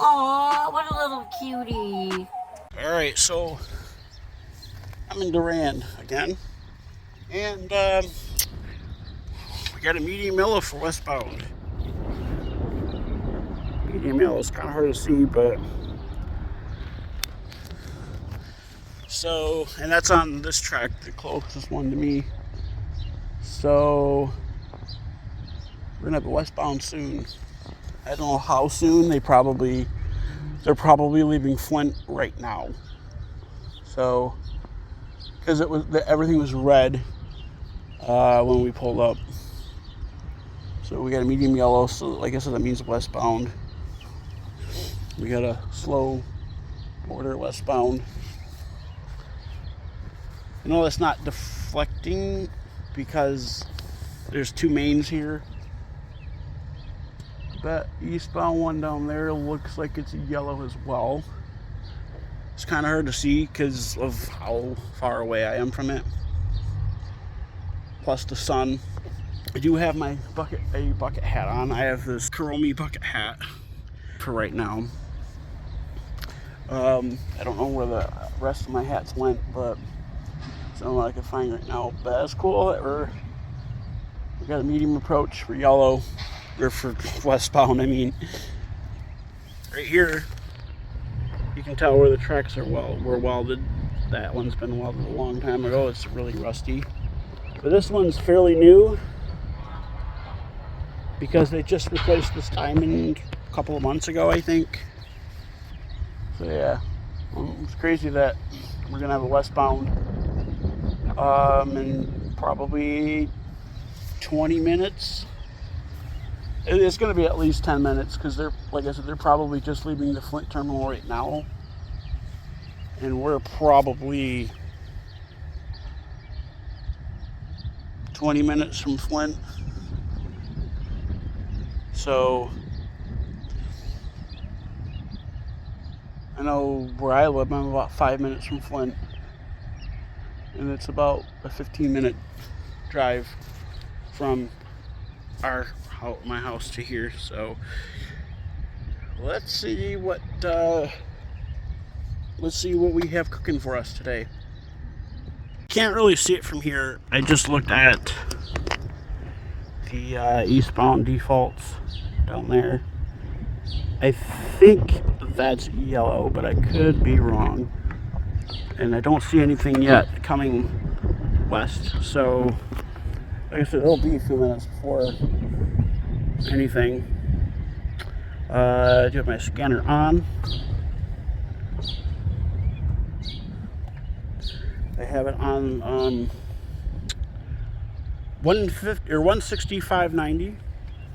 Aw, what a little cutie. Alright, so I'm in Durand again. And we got a medium yellow for westbound. Medium yellow is kind of hard to see, but. So, and that's on this track, the closest one to me. So, we're gonna have a westbound soon. I don't know how soon. They're probably leaving Flint right now. So, because everything was red when we pulled up. So we got a medium yellow. So like I said, that means westbound. We got a slow order westbound. I know that's not deflecting because there's two mains here. That eastbound one down there looks like it's yellow as well. It's kind of hard to see because of how far away I am from it. Plus the sun. I do have my bucket hat on. I have this Kuromi bucket hat for right now. I don't know where the rest of my hats went, but it's the only one I can find right now. But that's cool that we got a medium approach for yellow, or for westbound, I mean. Right here, you can tell where the tracks were welded. That one's been welded a long time ago. It's really rusty. But this one's fairly new because they just replaced this diamond a couple of months ago, I think. So yeah, it's crazy that we're gonna have a westbound in probably 20 minutes. It's gonna be at least 10 minutes because like I said, they're probably just leaving the Flint terminal right now, and we're probably 20 minutes from Flint. So I know where I live, I'm about 5 minutes from Flint, and it's about a 15-minute drive from my house to here. So let's see what we have cooking for us today. Can't really see it from here. I just looked at the eastbound defaults down there. I think that's yellow, but I could be wrong. And I don't see anything yet coming west. So, like I said, it'll be a few minutes before anything. I do have my scanner on. I have it on 150 or 165.90,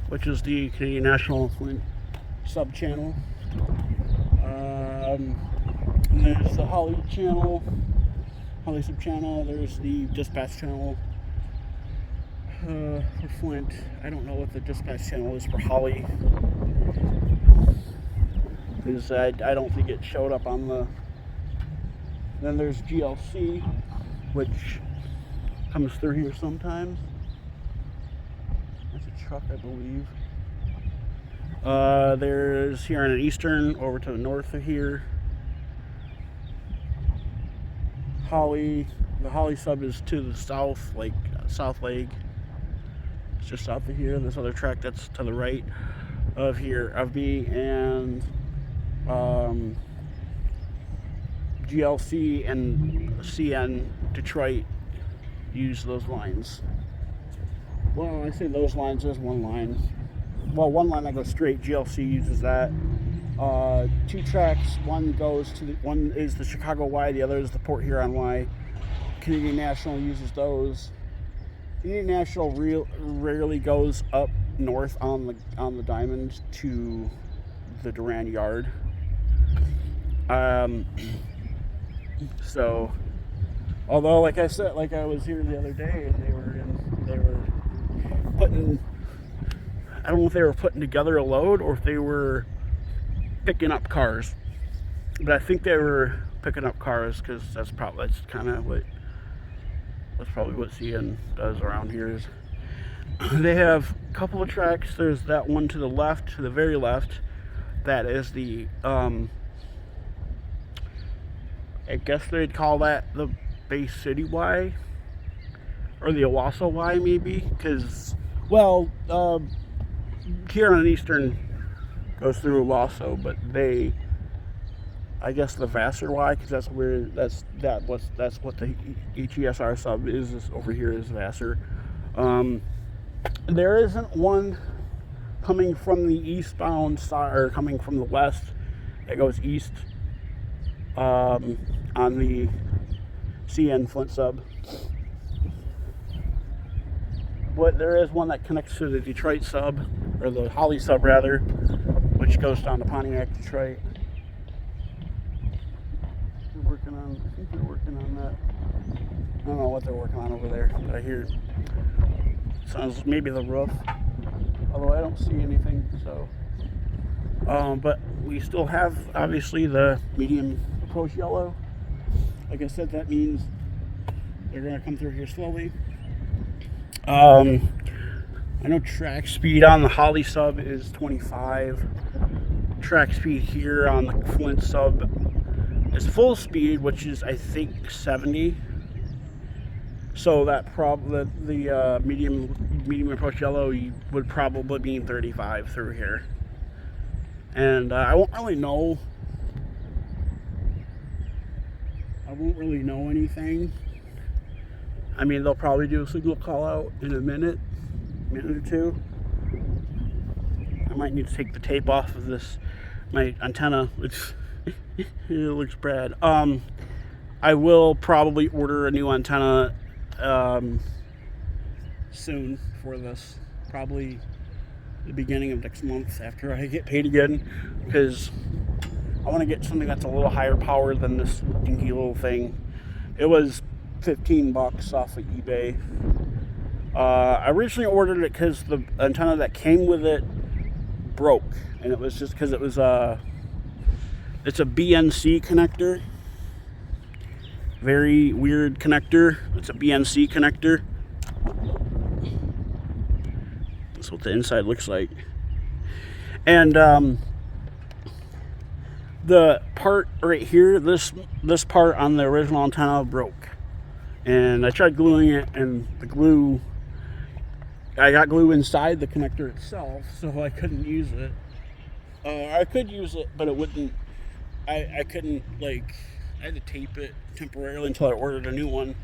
which is the Canadian National Flint sub channel. And there's the Holly sub channel. There's the dispatch channel for Flint. I don't know what the dispatch channel is for Holly, because I don't think it showed up on the. Then there's GLC, which comes through here sometimes. That's a truck, I believe. There's here on an eastern over to the north of here. Holly, the Holly sub is to the south, like South Lake. It's just south of here. This other track that's to the right of here, of me, and GLC and CN Detroit use those lines. Well, when I say those lines, there's one line. Well, one line that goes straight. GLC uses that. Two tracks. One is the Chicago Y. The other is the Port Huron Y. Canadian National uses those. Canadian National rarely goes up north on the diamond to the Durand yard. So, although, like I said, like I was here the other day, and they were putting. I don't know if they were putting together a load or if they were picking up cars, but I think they were picking up cars because that's probably what CN does around here. Is they have a couple of tracks. There's that one to the left, to the very left, that is the I guess they'd call that the Bay City Y or the Owasso Y maybe, because well, here on Eastern goes through Owasso, but they, I guess the Vassar Y, because that's where that's what the HESR sub is over here is Vassar. There isn't one coming from the eastbound side or coming from the west that goes east on the CN Flint sub. But there is one that connects to the Detroit sub, or the Holly sub rather, which goes down to Pontiac, Detroit. I think they're working on that. I don't know what they're working on over there, but I hear it sounds maybe the roof. Although I don't see anything, so. But we still have obviously the medium approach yellow. Like I said, that means they're gonna come through here slowly. I know track speed on the Holly sub is 25. Track speed here on the Flint sub is full speed, which is I think 70. So that the medium approach yellow would probably be 35 through here. And I won't really know. I won't really know anything. I mean, they'll probably do a signal call out in a minute or two. I might need to take the tape off of my antenna, which it looks bad. I will probably order a new antenna soon for this, probably the beginning of next month after I get paid again, because I want to get something that's a little higher power than this dinky little thing. It was $15 off of eBay. I originally ordered it because the antenna that came with it broke, and it was just because it was it's a BNC connector. Very weird connector. It's a BNC connector. That's what the inside looks like. And the part right here, this part on the original antenna broke. And I tried gluing it, and the glue, I got glue inside the connector itself, so I couldn't use it. I could use it, but it wouldn't, I couldn't, like, I had to tape it temporarily until I ordered a new one.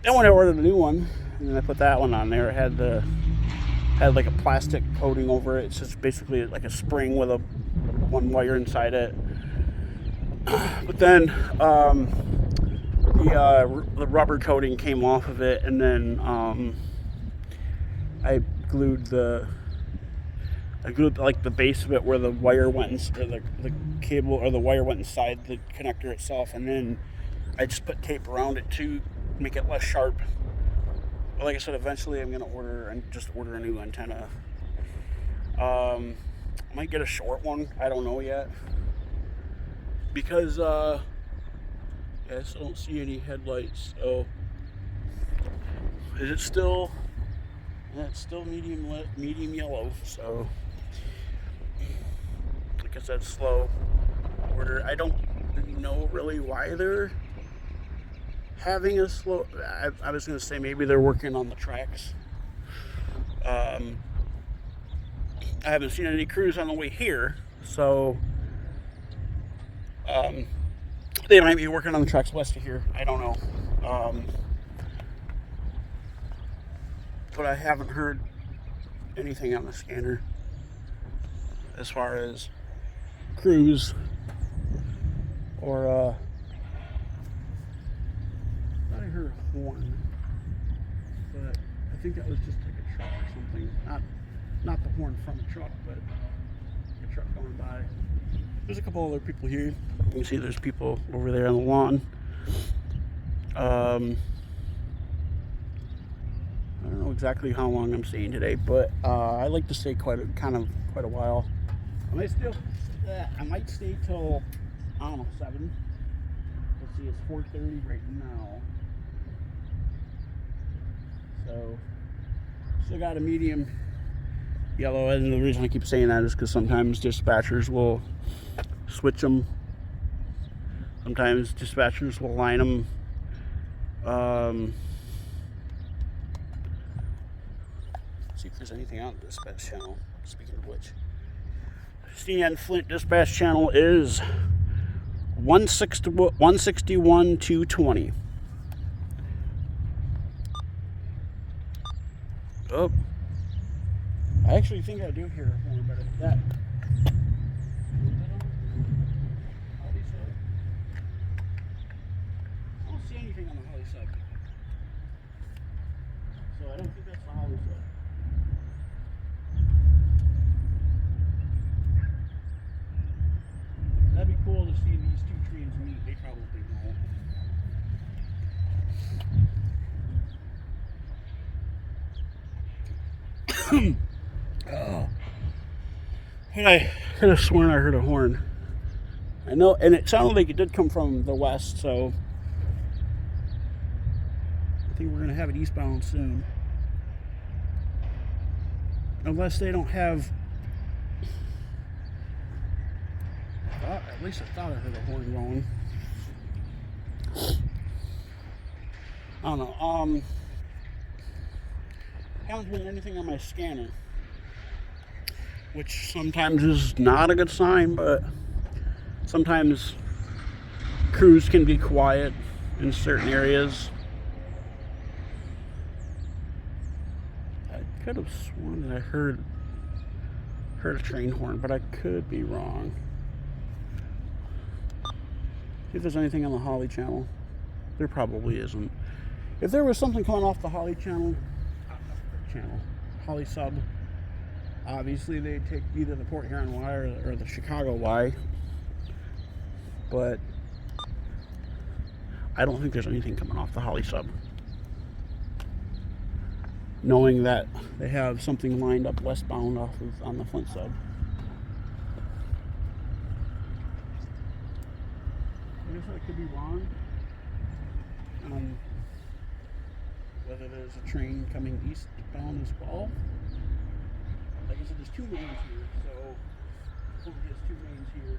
Then when I ordered a new one, and then I put that one on there, it had like a plastic coating over it. It's just basically like a spring with one wire inside it. But then the rubber coating came off of it, and then I glued like the base of it where the wire went, or the cable or the wire went inside the connector itself, and then I just put tape around it to make it less sharp. But like I said, eventually I'm gonna order a new antenna. I might get a short one. I don't know yet, because I still don't see any headlights. So is it still? Yeah, it's still medium yellow. So like I said, slow order. I don't know really why they're having a slow. I was gonna say maybe they're working on the tracks. I haven't seen any crews on the way here, so they might be working on the tracks west of here. I don't know. But I haven't heard anything on the scanner as far as crews or I thought I heard a horn, but I think that was just like a truck or something. Not the horn from a truck, but a truck going by. There's a couple other people here. You can see there's people over there on the lawn. I don't know exactly how long I'm staying today, but I like to stay quite a while. I might stay till, I don't know, 7. Let's see, it's 4:30 right now. So still got a medium yellow. And the reason I keep saying that is because sometimes dispatchers will switch them. Sometimes dispatchers will line them. See if there's anything on the dispatch channel. Speaking of which, CN Flint dispatch channel is 161 220. Oh, I actually think I do hear a horn, but it's that. I don't see anything on the Holly sub, so I don't think that's the Holly sub. That'd be cool to see these two trains meet. They probably won't. Oh. I could have sworn I heard a horn. I know, and it sounded like it did come from the west, so I think we're going to have it eastbound soon. Unless they don't have... at least I thought I heard a horn going. I don't know. Haven't heard anything on my scanner, which sometimes is not a good sign, but sometimes crews can be quiet in certain areas. I could have sworn that I heard a train horn, but I could be wrong. See if there's anything on the Holly channel. There probably isn't. If there was something coming off the Holly channel, Holly sub, obviously they'd take either the Port Huron Y or the Chicago Y. But I don't think there's anything coming off the Holly sub. Knowing that they have something lined up westbound on the Flint sub. I guess I could be wrong on whether there's a train coming eastbound as well. Like I said, there's two lanes here, so hopefully there's two lanes here.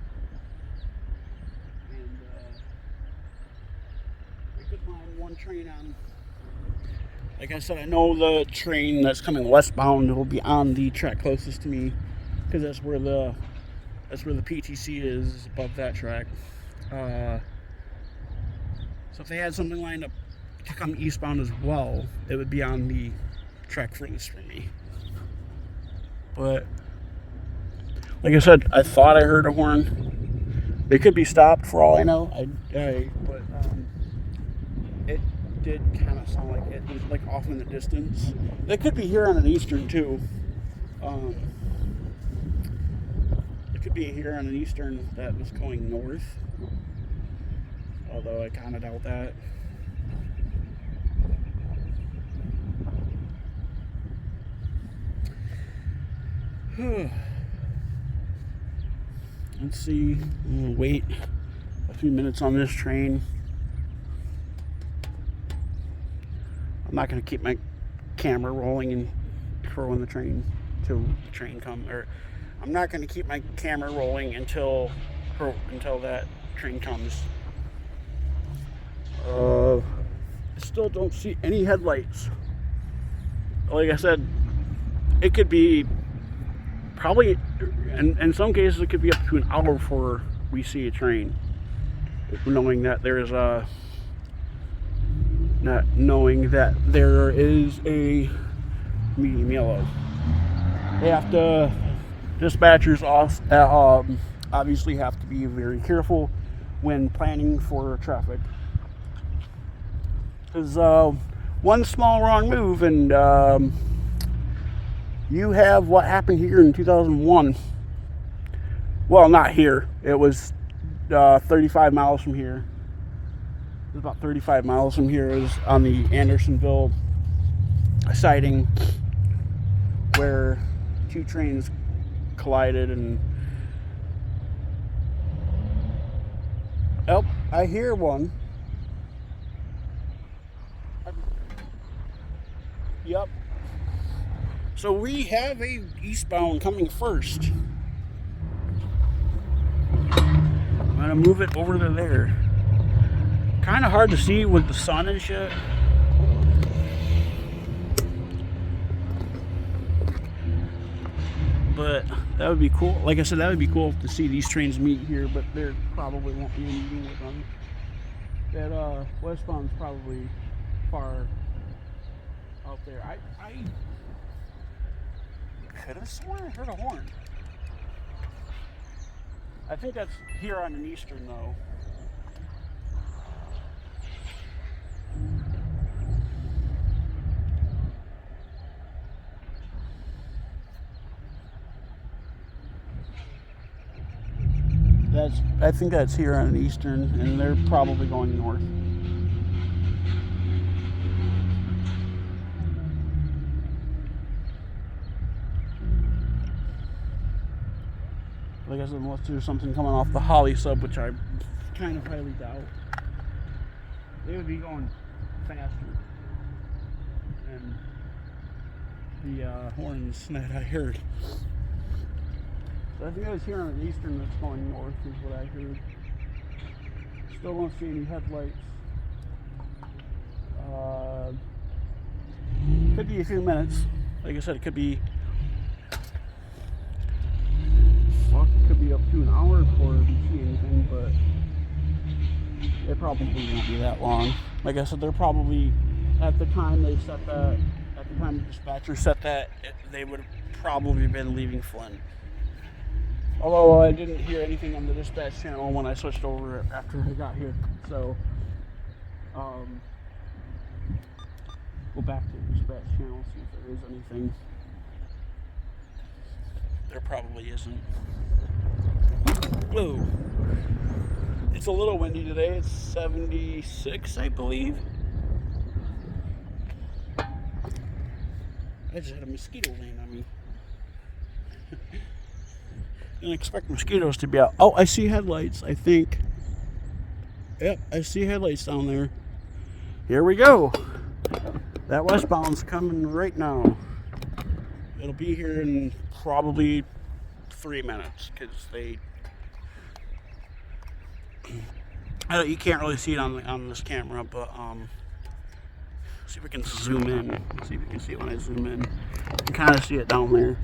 And we could line one train on. Like I said, I know the train that's coming westbound will be on the track closest to me, because that's where the PTC is above that track. So if they had something lined up to come eastbound as well, it would be on the track furthest from me. But like I said, I thought I heard a horn. They could be stopped for all I know. But it did kind of sound like it was like off in the distance. They could be here on an eastern too. It could be here on an eastern that was going north. Although I kind of doubt that. Let's see. I'm gonna wait a few minutes on this train. I'm not gonna keep my camera rolling and for when the train comes. Or I'm not gonna keep my camera rolling until that train comes. I still don't see any headlights. Like I said, it could be probably, in some cases, it could be up to an hour before we see a train. Knowing that there is a medium yellow. Dispatchers obviously have to be very careful when planning for traffic. Because one small wrong move and you have what happened here in 2001. Well, not here. It was 35 miles from here. It was about 35 miles from here. It was on the Andersonville siding where two trains collided and... Oh, I hear one. Yep. So we have a eastbound coming first. I'm gonna move it over to there. Kind of hard to see with the sun and shit. But that would be cool. Like I said, that would be cool to see these trains meet here, but there probably won't be a meeting with them. That westbound's probably far out there. I could have sworn I heard a horn. I think that's here on an eastern though. I think that's here on an eastern, and they're probably going north. Like I said, unless there's something coming off the Holly sub, which I kind of highly doubt, they would be going faster than the horns that I heard. So I think I was here on an eastern that's going north is what I heard. Still don't see any headlights. Could be a few minutes. Like I said, it could be up to an hour before we see anything, but it probably won't be that long. Like I said, they're probably, at the time they set that, at the time the dispatcher set that, they would have probably been leaving Flint. Although I didn't hear anything on the dispatch channel when I switched over after I got here. So, go back to the dispatch channel, see if there is anything. There probably isn't. Whoa. It's a little windy today. It's 76, I believe. I just had a mosquito land on me. Didn't expect mosquitoes to be out. Oh, I see headlights, I think. Yep, I see headlights down there. Here we go. That westbound's coming right now. It'll be here in probably 3 minutes, because you can't really see it on this camera, but see if we can zoom in. See if you can see it when I zoom in. You can kind of see it down there.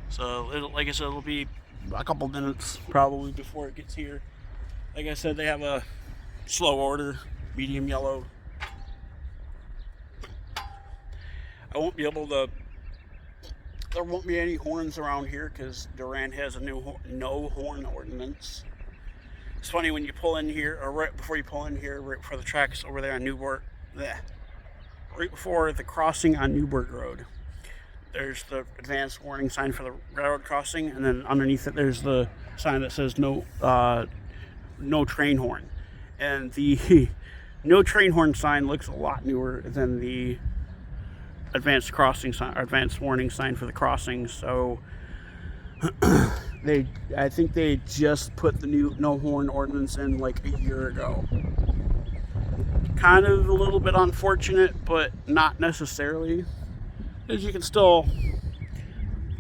So, like I said, it'll be a couple minutes probably before it gets here. Like I said, they have a slow order, medium yellow. I won't be able to, there won't be any horns around here because Durand has a new no horn ordinance. It's funny when you pull in here, or right before you pull in here, right before the tracks over there on Newburgh, right before the crossing on Newburgh Road. There's the advanced warning sign for the railroad crossing, and then underneath it there's the sign that says no train horn. And the no train horn sign looks a lot newer than the advanced crossing sign, or advanced warning sign for the crossing. So I think they just put the new no horn ordinance in like a year ago. Kind of a little bit unfortunate, but not necessarily. Because you can still,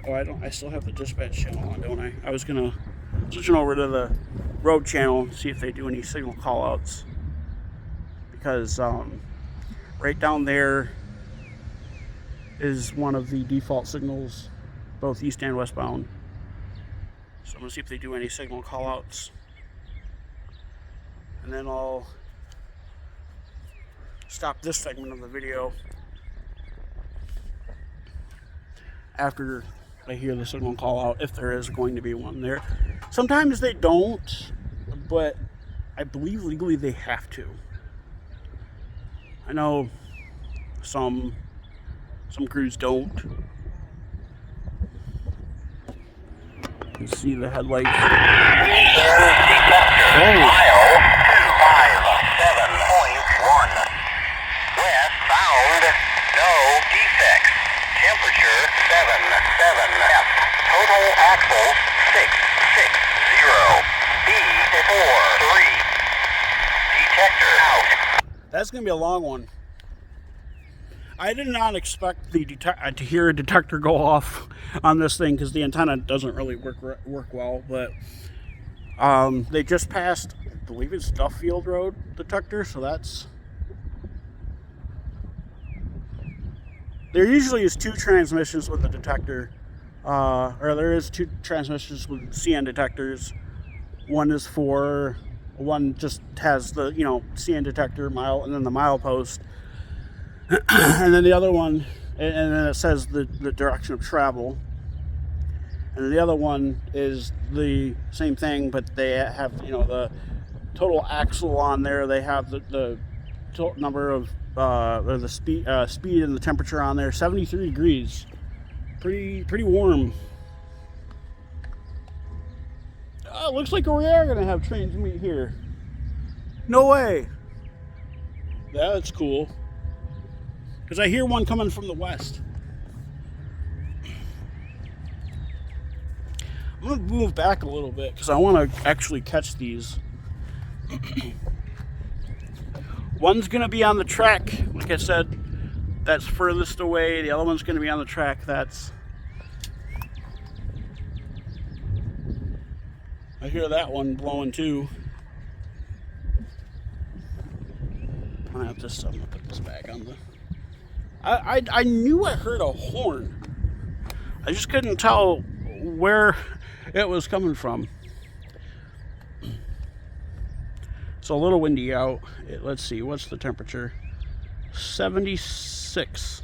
I still have the dispatch channel on, don't I? I was gonna switch over to the road channel and see if they do any signal callouts. Because right down there is one of the default signals, both east and westbound. So I'm gonna see if they do any signal callouts. And then I'll stop this segment of the video after I hear the signal call out, if there is going to be one there. Sometimes they don't, but I believe legally they have to. I know some crews don't. You can see the headlights. Temperature 77 F. Total axles 660. B43. Detector out. That's gonna be a long one. I did not expect the to hear a detector go off on this thing because the antenna doesn't really work well. But they just passed, I believe it's Duffield Road detector, so that's. There usually is 2 transmissions with the detector, or there is 2 transmissions with CN detectors. One just has the CN detector mile, and then the milepost, and then the other one, and then it says the direction of travel. And the other one is the same thing, but they have the total axle on there. They have the total number of or the speed and the temperature on there. 73 degrees, pretty warm. It looks like we are gonna have trains meet here. No way. That's cool. Because I hear one coming from the west. I'm gonna move back a little bit because I want to actually catch these. One's gonna be on the track, like I said, that's furthest away. The other one's gonna be on the track that's. I hear that one blowing too. I'm gonna have to put this back on the. I knew I heard a horn. I just couldn't tell where it was coming from. It's a little windy out. Let's see, what's the temperature? 76.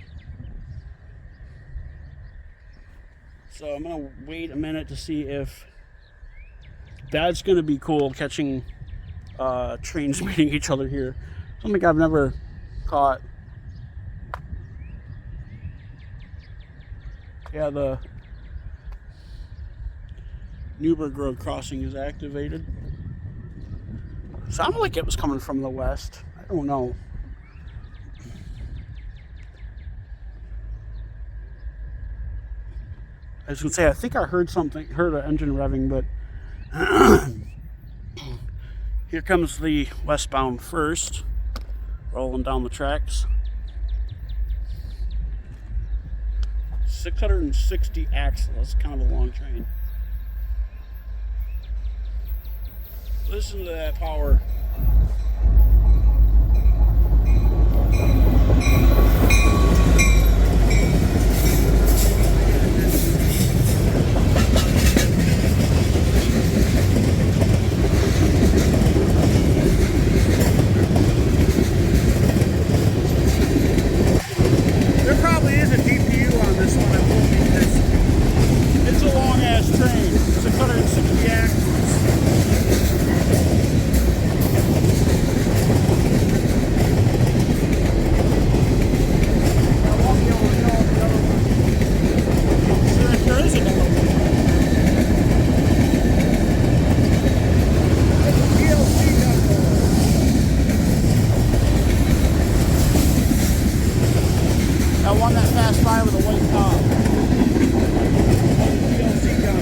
So I'm gonna wait a minute to see if that's gonna be cool, catching trains meeting each other here. Something I've never caught. Yeah, the Newburgh Road crossing is activated. Sounded like it was coming from the west. I don't know. I was gonna say, I think I heard an engine revving, but here comes the westbound first, rolling down the tracks. 660 axles. That's kind of a long train. Listen to that power. There probably is a DPU on this one, I'm hoping, because it's a long ass train. 660 axles. That one that passed by with a white top. DLC gun.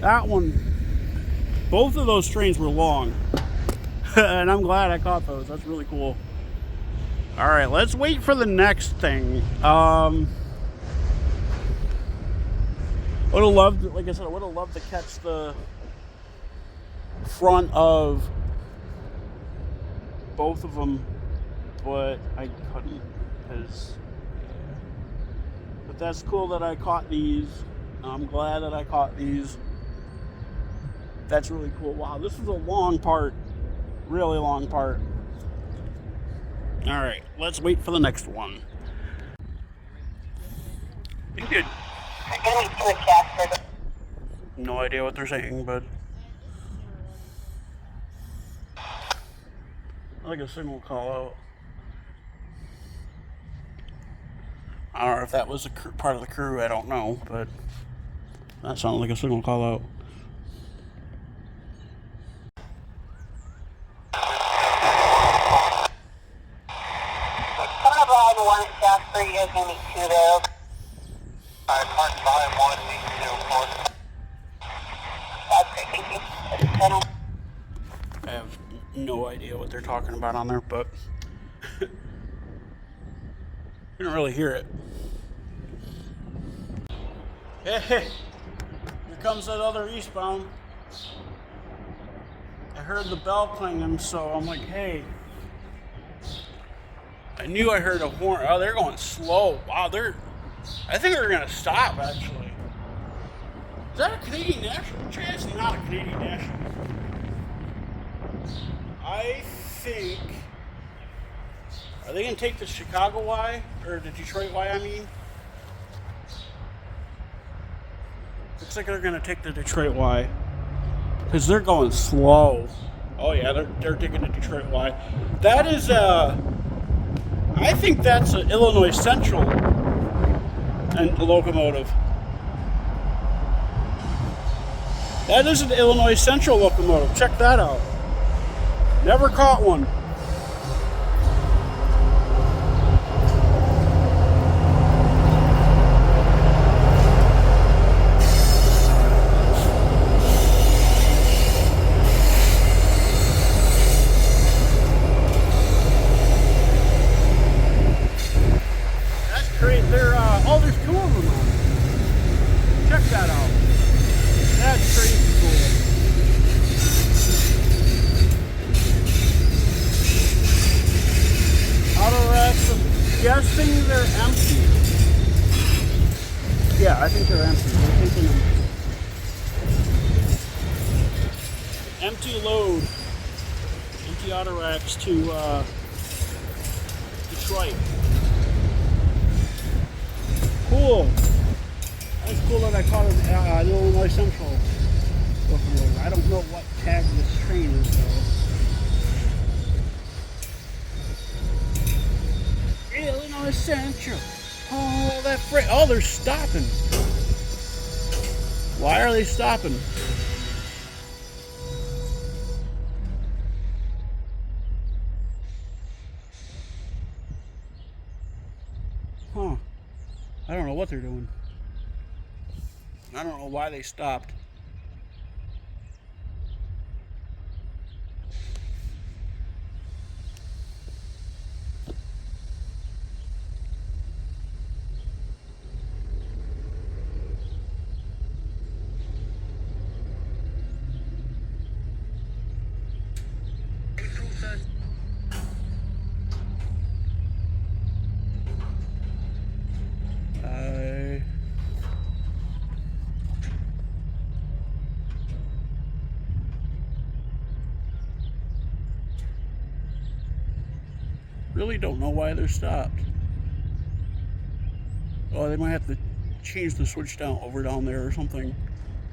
That one, both of those trains were long. And I'm glad I caught those. That's really cool. All right, let's wait for the next thing. Would have loved, like I said, I would have loved to catch the front of both of them, but I couldn't. But that's cool that I caught these. I'm glad that I caught these. That's really cool. Wow, this is a long part. Really long part. All right, let's wait for the next one. You did. No idea what they're saying, but I like a signal call out. I don't know if that was a part of the crew. I don't know, but that sounded like a signal call out. You guys gonna meet two there? Alright, Mark 5, 1, meet 2, 4. That's great, thank you. I have no idea what they're talking about on there, but you don't really hear it. Hey, here comes that other eastbound. I heard the bell clanging, so I'm like, hey. I knew I heard a horn. Oh, they're going slow. Wow, I think they're gonna stop actually. Is that a Canadian National? It's not a Canadian National. I think. Are they gonna take the Chicago Y or the Detroit Y? I mean, looks like they're gonna take the Detroit Y because they're going slow. Oh yeah, they're taking the Detroit Y. That is I think that's an Illinois Central and locomotive. That is an Illinois Central locomotive. Check that out. Never caught one. There's two of them on it. Check that out. That's crazy cool. Auto racks, I'm guessing they're empty. Yeah, I think they're empty. They're taking them. Empty load. Empty auto racks to Detroit. Cool. That's cool that I caught an Illinois Central locomotive. I don't know what tag this train is though. Illinois Central. Oh, that freight. Oh, they're stopping. Why are they stopping? Huh. I don't know what they're doing. I don't know why they stopped. Really don't know why they're stopped. Oh, they might have to change the switch down there or something.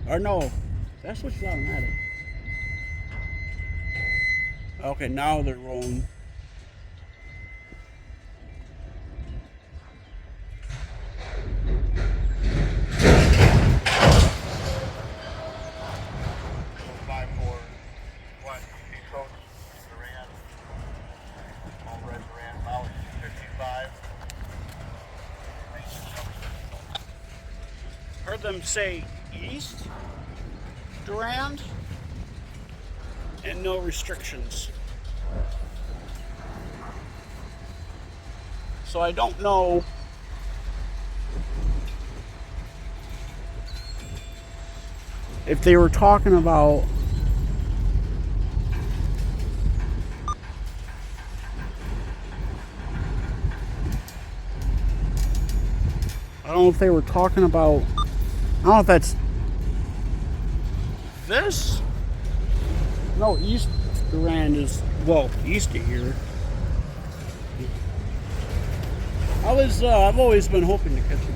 Or no, that switch is automatic. Okay, now they're rolling. Heard them say east. Durand, and no restrictions. So I don't know if they were talking about I don't know if they were talking about, I don't know if that's this. No, East Durand is, well, east of here. I've always been hoping to catch it.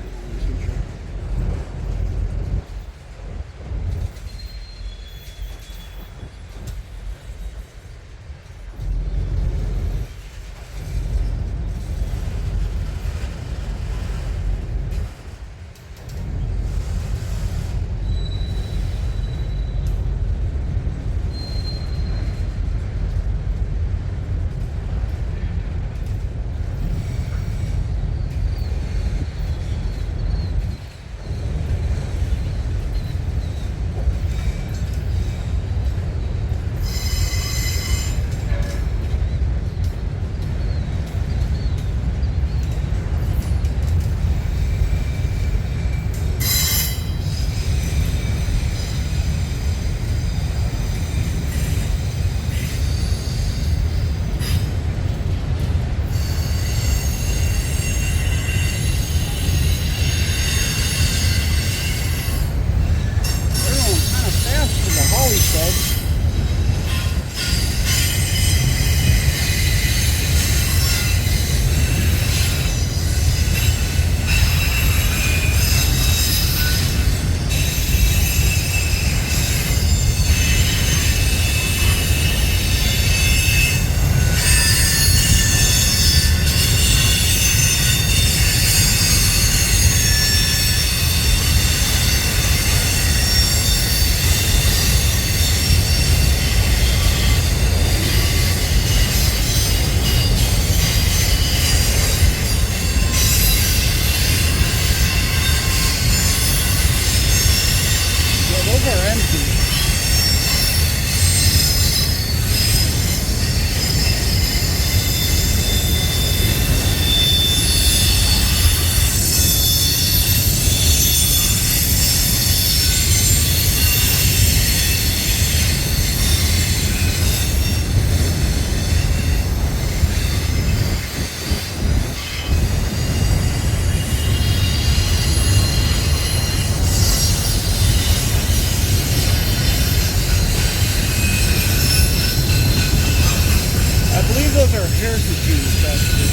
Those are heritage units, actually.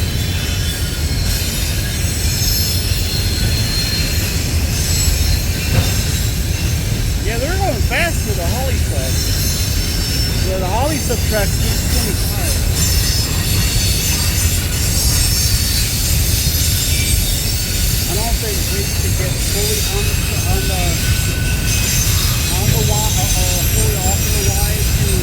Yeah, they're going fast with the Holly truck. Yeah, the Holly subtracts 25. I don't know if they reach to get fully on the fully off the wide to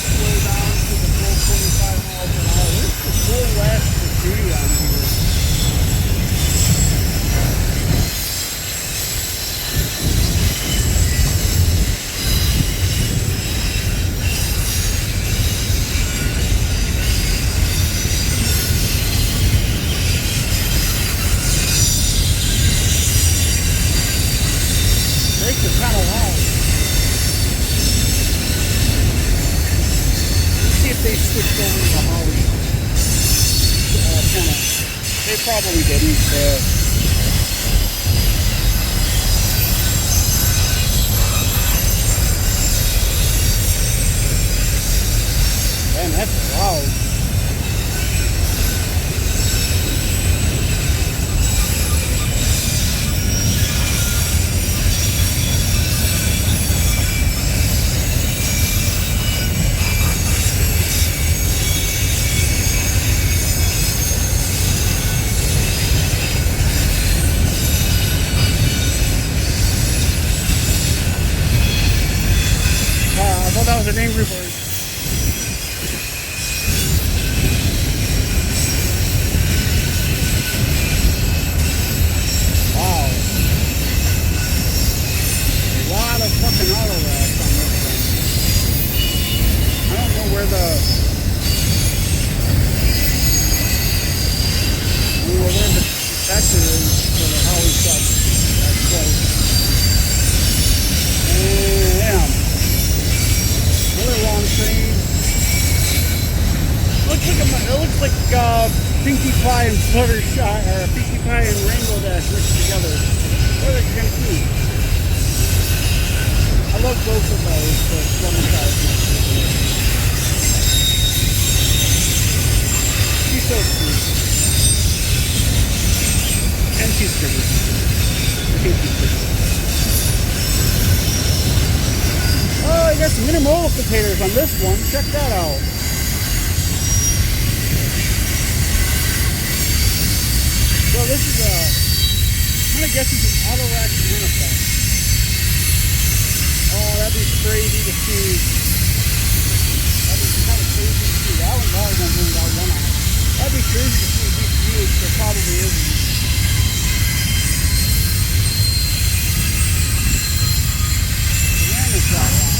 slow down to the full 25 miles an hour. This is the full last for duty on here. Brakes are kind of long. See if they switched over to the Holly. They probably didn't. Man, that's loud. I thought that was an angry bird. Wow. A lot of where the detector is for the Holly stuff. That's close. Damn. Another long train. It looks like Pinkie Pie and Fluttershy, or Pinkie Pie and Rainbow Dash mixed together. Well, that's kind of cute. I love both of those, but Fluttershy is mixed together. She's so cute. And she's pretty. I think she's pretty. Oh, I got some intermodal containers on this one. Check that out. So this is I'm gonna guess it's an auto rack manifest. Oh, that'd be crazy to see. That'd be kind of crazy to see. That one's always gonna bring out one on. That'd be crazy to see these views. There probably isn't. Man, it's not loud.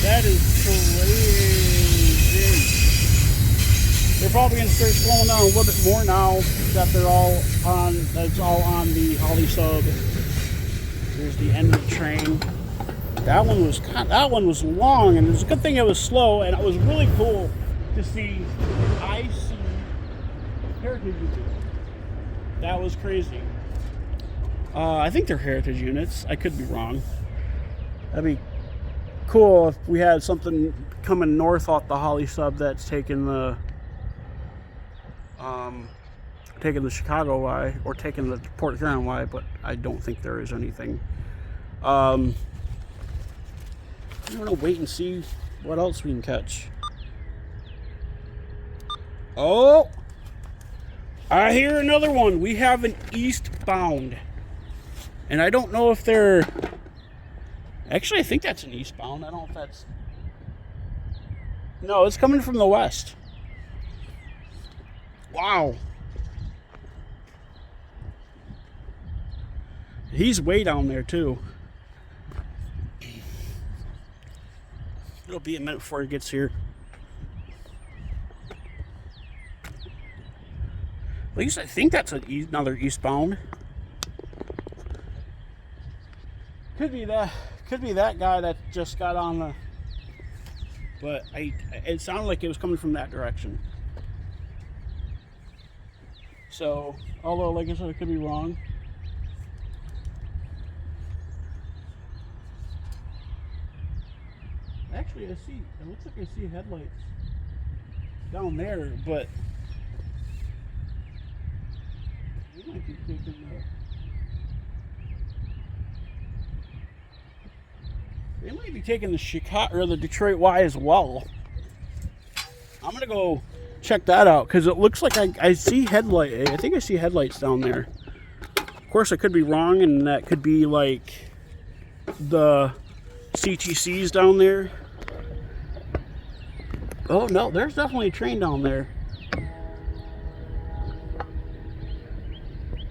That is crazy. They're probably going to start slowing down a little bit more now that they're all on. That's all on the Holly sub. There's the end of the train. That one was long, and it's a good thing it was slow, and it was really cool to see IC heritage units. That was crazy. I think they're heritage units. I could be wrong. That'd be cool if we had something coming north off the Holly sub that's taking the Chicago Y or taking the Port Huron Y, but I don't think there is anything. I'm gonna wait and see what else we can catch. Oh, I hear another one. We have an eastbound, and I don't know if they're. Actually, I think that's an eastbound. I don't know if that's. No, it's coming from the west. Wow. He's way down there, too. It'll be a minute before he gets here. At least I think that's another eastbound. Could be that guy that just got on the. But it sounded like it was coming from that direction. So, although like I said, I could be wrong. Actually, it looks like I see headlights down there, but they might be taking the Chicago or the Detroit Y as well. I'm gonna go check that out because it looks like I see headlight. I think I see headlights down there. Of course, I could be wrong, and that could be like the CTCs down there. Oh no, there's definitely a train down there.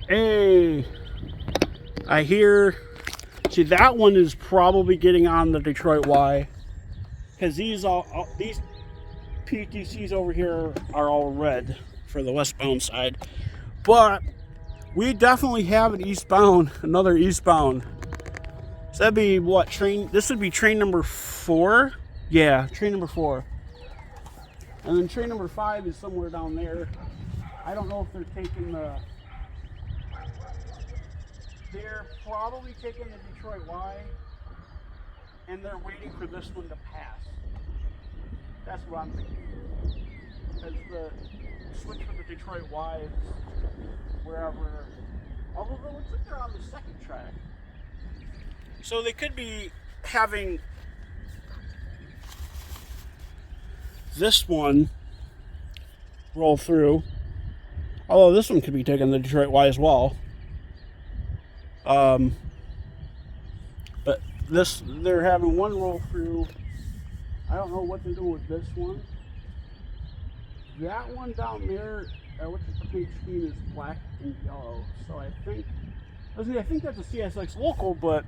Hey, I hear. See, that one is probably getting on the Detroit Y, because these PTCs over here are all red for the westbound side. But we definitely have an eastbound, another eastbound. So that'd be what train? This would be train number 4. Yeah, train number 4. And then train number 5 is somewhere down there. I don't know if they're taking the. They're probably taking the Detroit Y, and they're waiting for this one to pass. That's what I'm thinking. Because the switch for the Detroit Y is wherever. Although it looks like they're on the second track. So they could be having. this one roll through. Although this one could be taking the Detroit Y as well. But this, they're having one roll through. I don't know what they're doing with this one. That one down there, which is the page scheme, is black and yellow. So I think that's a CSX local, but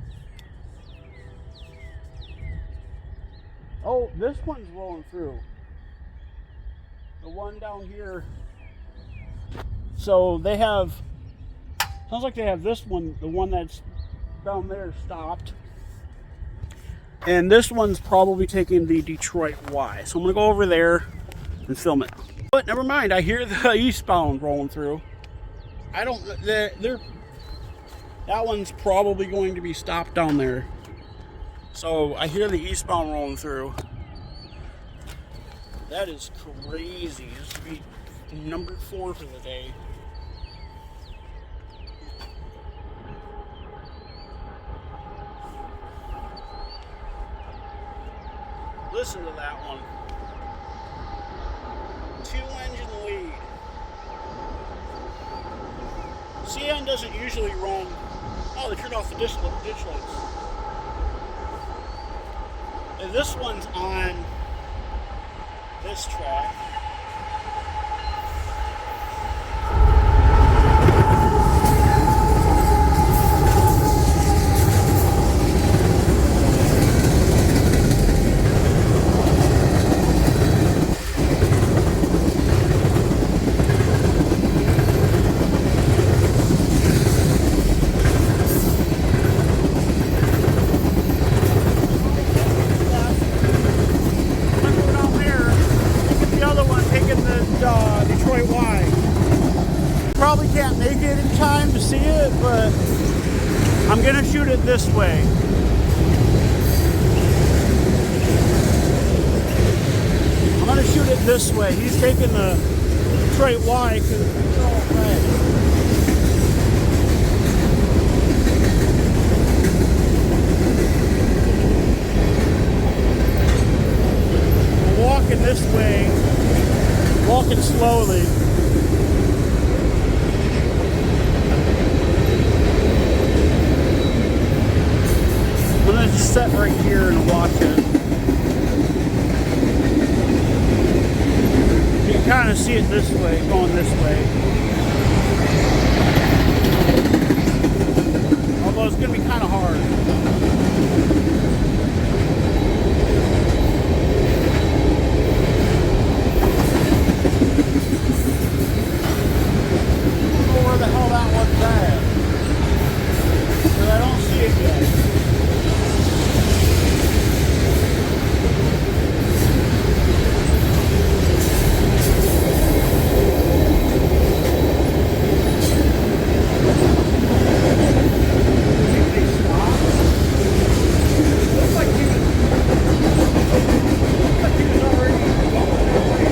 oh, this one's rolling through. The one down here. So they have, sounds like they have this one, the one that's down there stopped. And this one's probably taking the Detroit Y. So I'm going to go over there and film it. But never mind, I hear the eastbound rolling through. I don't, that one's probably going to be stopped down there. So I hear the eastbound rolling through. That is crazy. This would be number 4 for the day. Listen to that one. 2-engine lead. CN doesn't usually run. Oh, they turned off the ditch lights. And this one's on this track. Detroit Y. Probably can't make it in time to see it, but I'm gonna shoot it this way. I'm gonna shoot it this way. He's taking the Detroit Y because it's all red. I'm walking this way. Walking slowly. I'm gonna just sit right here and watch it. You can kind of see it this way, going this way. Although it's gonna be kind of hard. Where the hell that one's at? But I don't see it yet. Think they stopped? Looks like he was already going that way.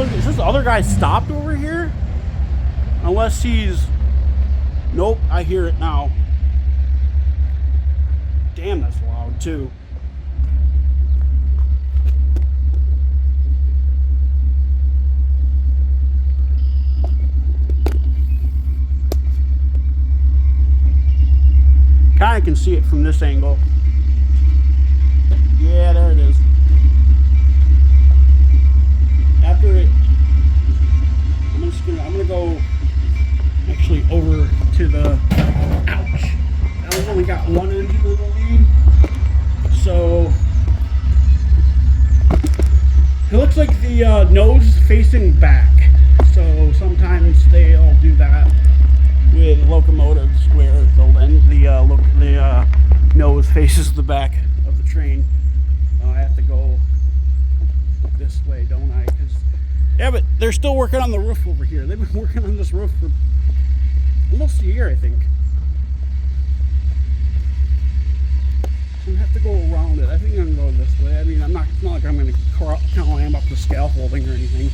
This other guy stopped over here? Unless he's... Nope, I hear it now. Damn, that's loud too. Kinda can see it from this angle. Yeah, there it is. After it, I'm gonna go actually over to the, ouch, that one's only got one engine in the lead, so it looks like the nose is facing back, so sometimes they'll do that with locomotives where the nose faces the back of the train. I have to go this way, don't I? Yeah, but they're still working on the roof over here. They've been working on this roof for almost a year, I think. So we have to go around it. I think I'm gonna go this way. I mean, it's not like I'm gonna climb up the scaffolding or anything.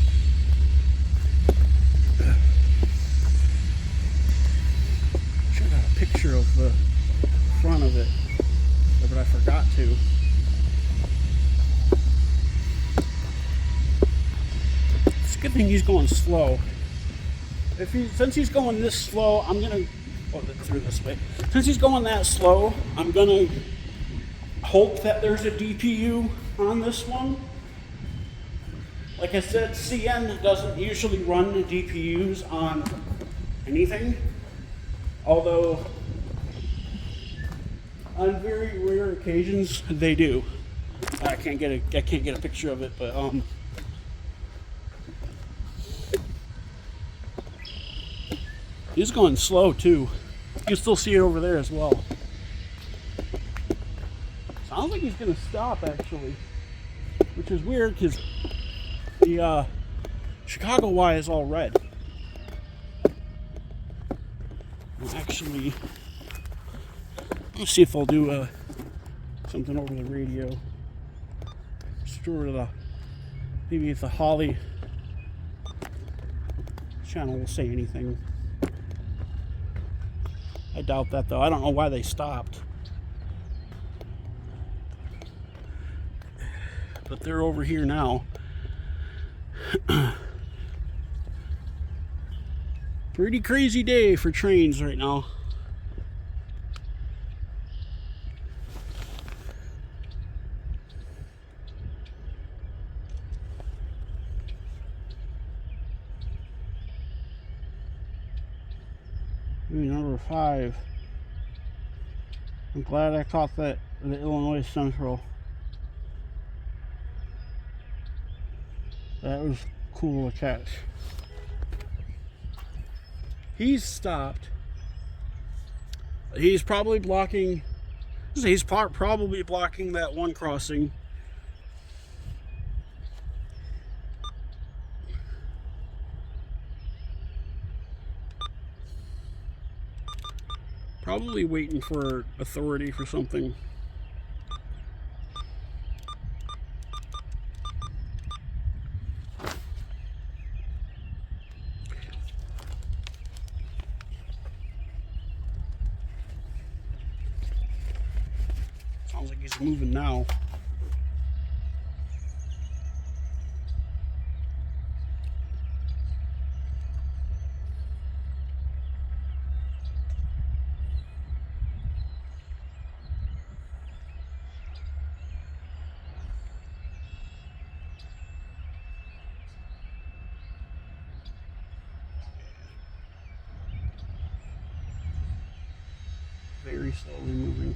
Should have got a picture of the front of it, but I forgot to. It's a good thing he's going slow. Since he's going this slow, I'm gonna through this way. Since he's going that slow, I'm gonna hope that there's a DPU on this one. Like I said, CN doesn't usually run the DPUs on anything, although on very rare occasions they do. I can't get a picture of it, but he's going slow too. You can still see it over there as well. Sounds like he's gonna stop actually, which is weird because the Chicago Y is all red. Actually, let's see if I'll do something over the radio. Maybe if the Holly channel will say anything. I doubt that though. I don't know why they stopped. But they're over here now. Pretty crazy day for trains right now. Number 5. I'm glad I caught that, the Illinois Central. That was cool to catch. He's stopped. He's probably blocking. He's probably blocking that one crossing. Probably waiting for authority for something. Sounds like he's moving now. Very slowly moving.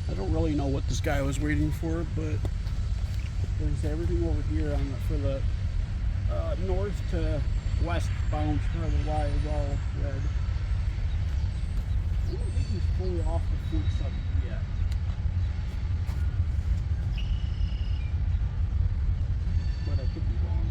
I don't really know what this guy was waiting for, but there's everything over here on for the north to west bound Chicago Y is all red. I don't think he's fully off the foot sub yet. But I could be wrong.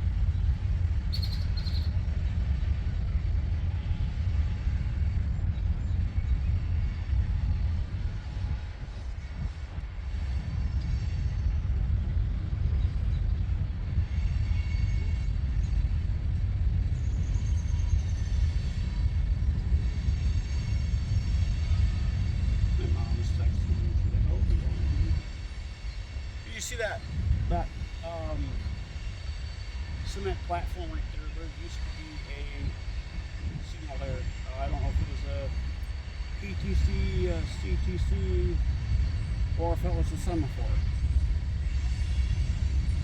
You see that cement platform right there? There used to be a signal there. a CTC or if it was a semaphore.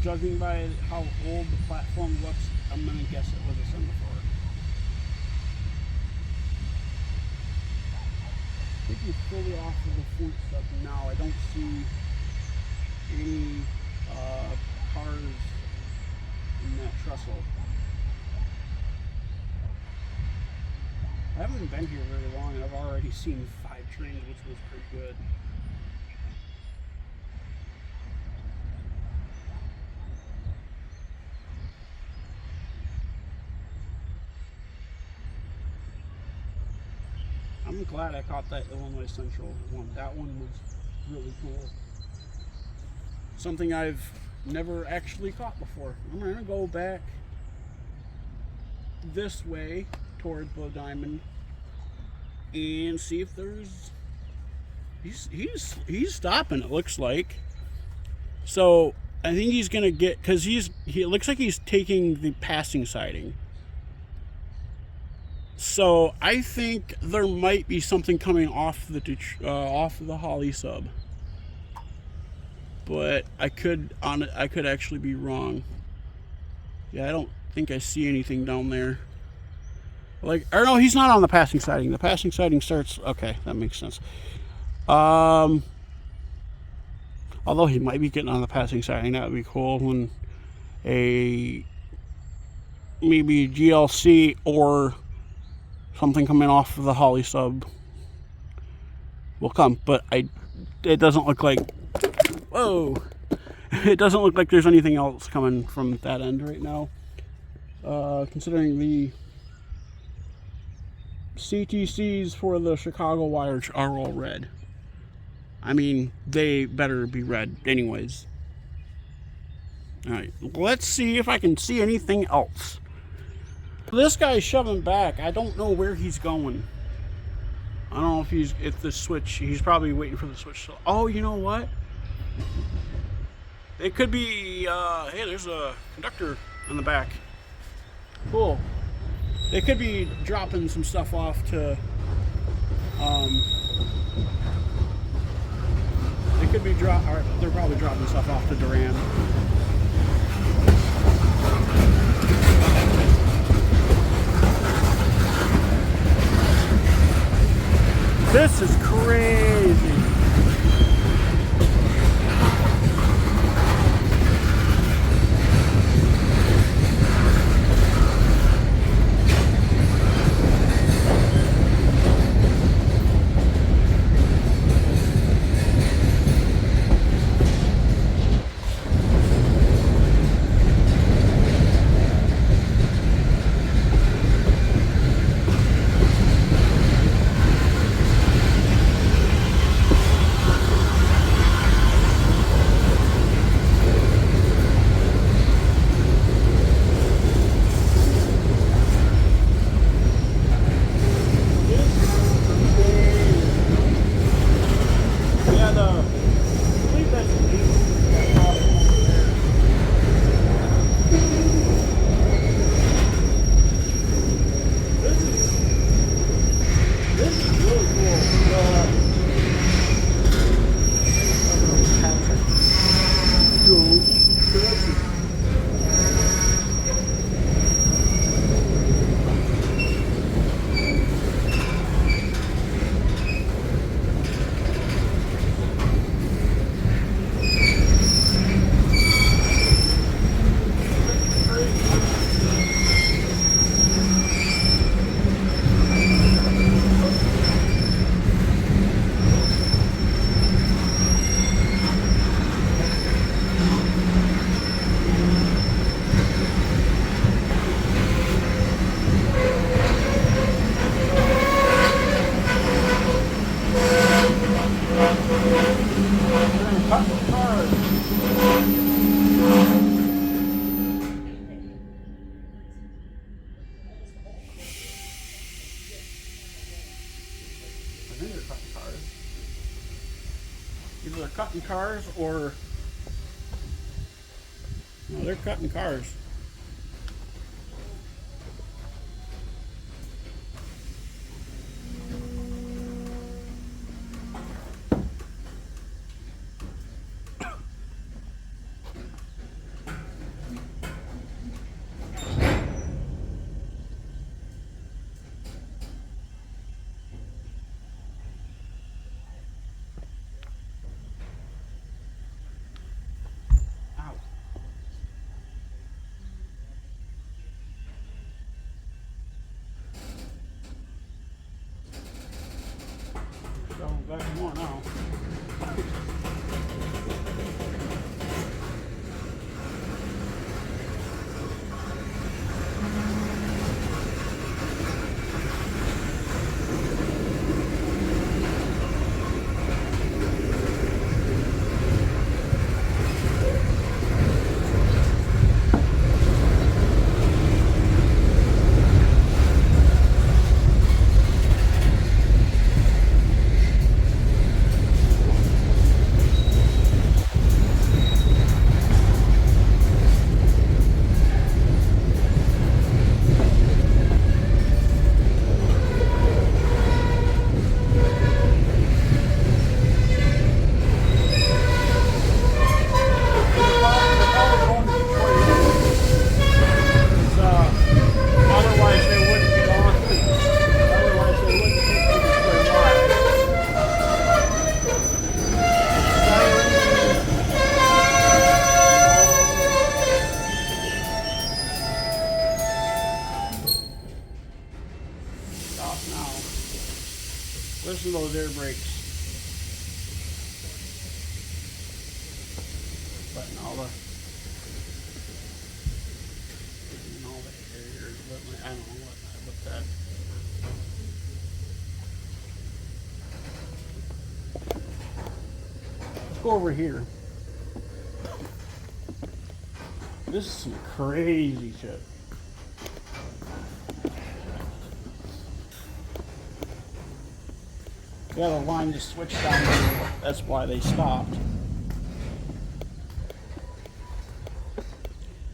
Judging by how old the platform looks, I'm gonna guess it was a semaphore. I think he's fully off of the front step now. I don't see any cars in that trestle. I haven't been here very long and I've already seen 5 trains, which was pretty good. I'm glad I caught that Illinois Central one. That one was really cool. Something I've never actually caught before. I'm gonna go back this way toward Blue Diamond and see if there's he's stopping, it looks like. So I think he's gonna get, because it looks like he's taking the passing siding. So I think there might be something coming off the Holly sub, but I could actually be wrong. Yeah, I don't think I see anything down there. Like, or no, he's not on the passing siding. The passing siding starts. Okay, that makes sense. Although he might be getting on the passing siding, that would be cool when maybe GLC or something coming off of the Holly sub will come, but it doesn't look like, whoa, it doesn't look like there's anything else coming from that end right now. Considering the CTCs for the Chicago wires are all red. I mean, they better be red anyways. Alright, let's see if I can see anything else. This guy's shoving back. I don't know where he's going. I don't know if the switch, he's probably waiting for the switch. Oh, you know what? It could be, hey, there's a conductor on the back. Cool. They could be dropping some stuff off to, they're probably dropping stuff off to Durand. This is crazy. Either they're cutting cars or... No, they're cutting cars. back more now. Listen to those air brakes. Letting all the air, I don't know what that. Let's go over here. This is some crazy shit. Yeah, the line just switched down here. That's why they stopped.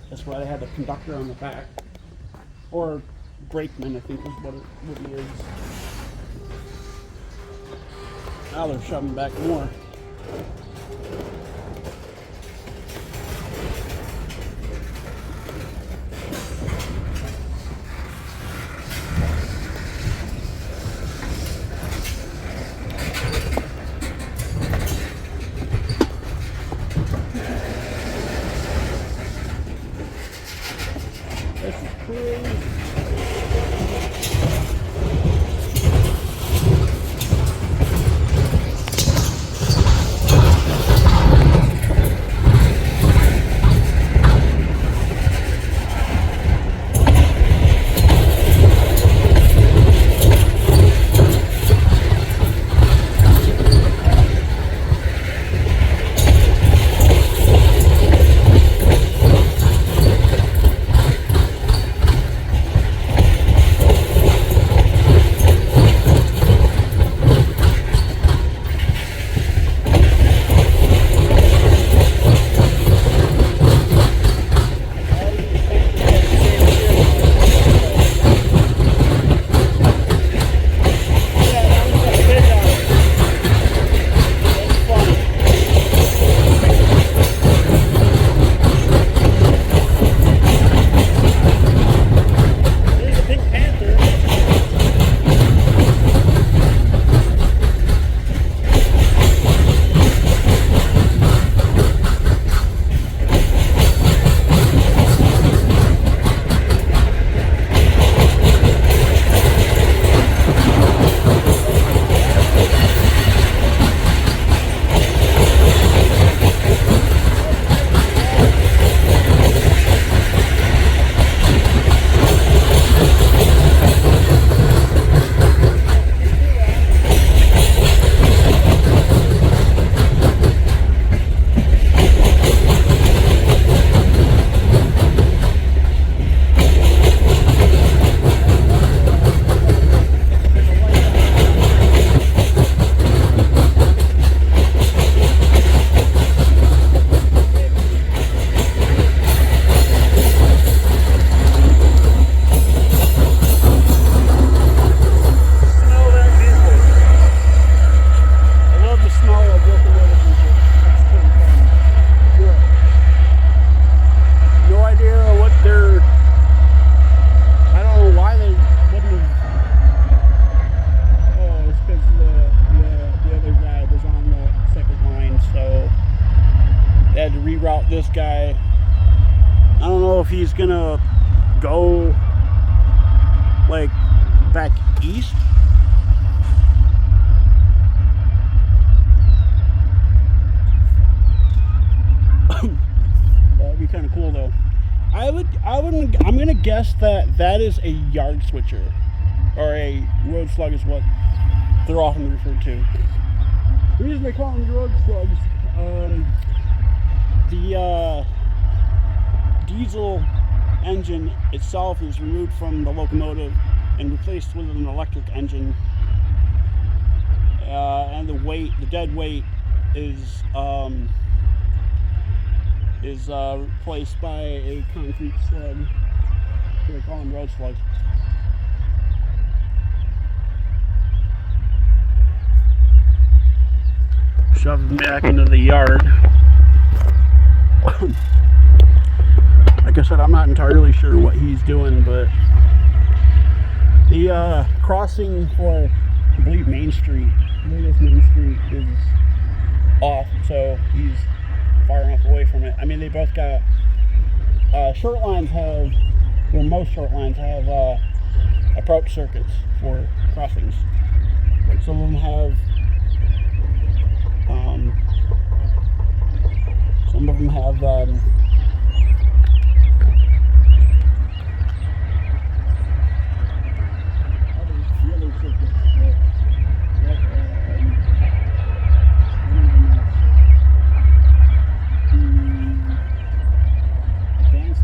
That's why they had the conductor on the back. Or brakeman, I think is what he is. Now they're shoving back more. This is crazy. Reroute this guy. I don't know if he's gonna go like back east I'm gonna guess that is a yard switcher, or a road slug is what they're often referred to. The reason they call them road slugs, the diesel engine itself is removed from the locomotive and replaced with an electric engine, and the dead weight is replaced by a concrete slug. So they call them road slugs. Shove them back into the yard. Like I said, I'm not entirely sure what he's doing, but the crossing for, I believe, Main Street, is off, so he's far enough away from it. I mean, they both got short lines have, well, most short lines have approach circuits for crossings. Some of them have other circuits advanced,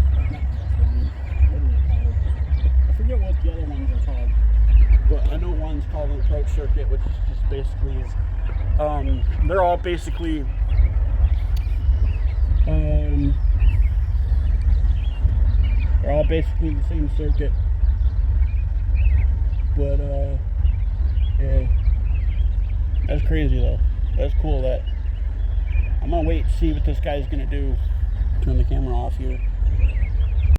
I forget what the other ones are called, but I know one's called an approach circuit, which just basically is, they're all basically the same circuit, but yeah, that's crazy though. That's cool. That I'm gonna wait and see what this guy's gonna do. Turn the camera off here.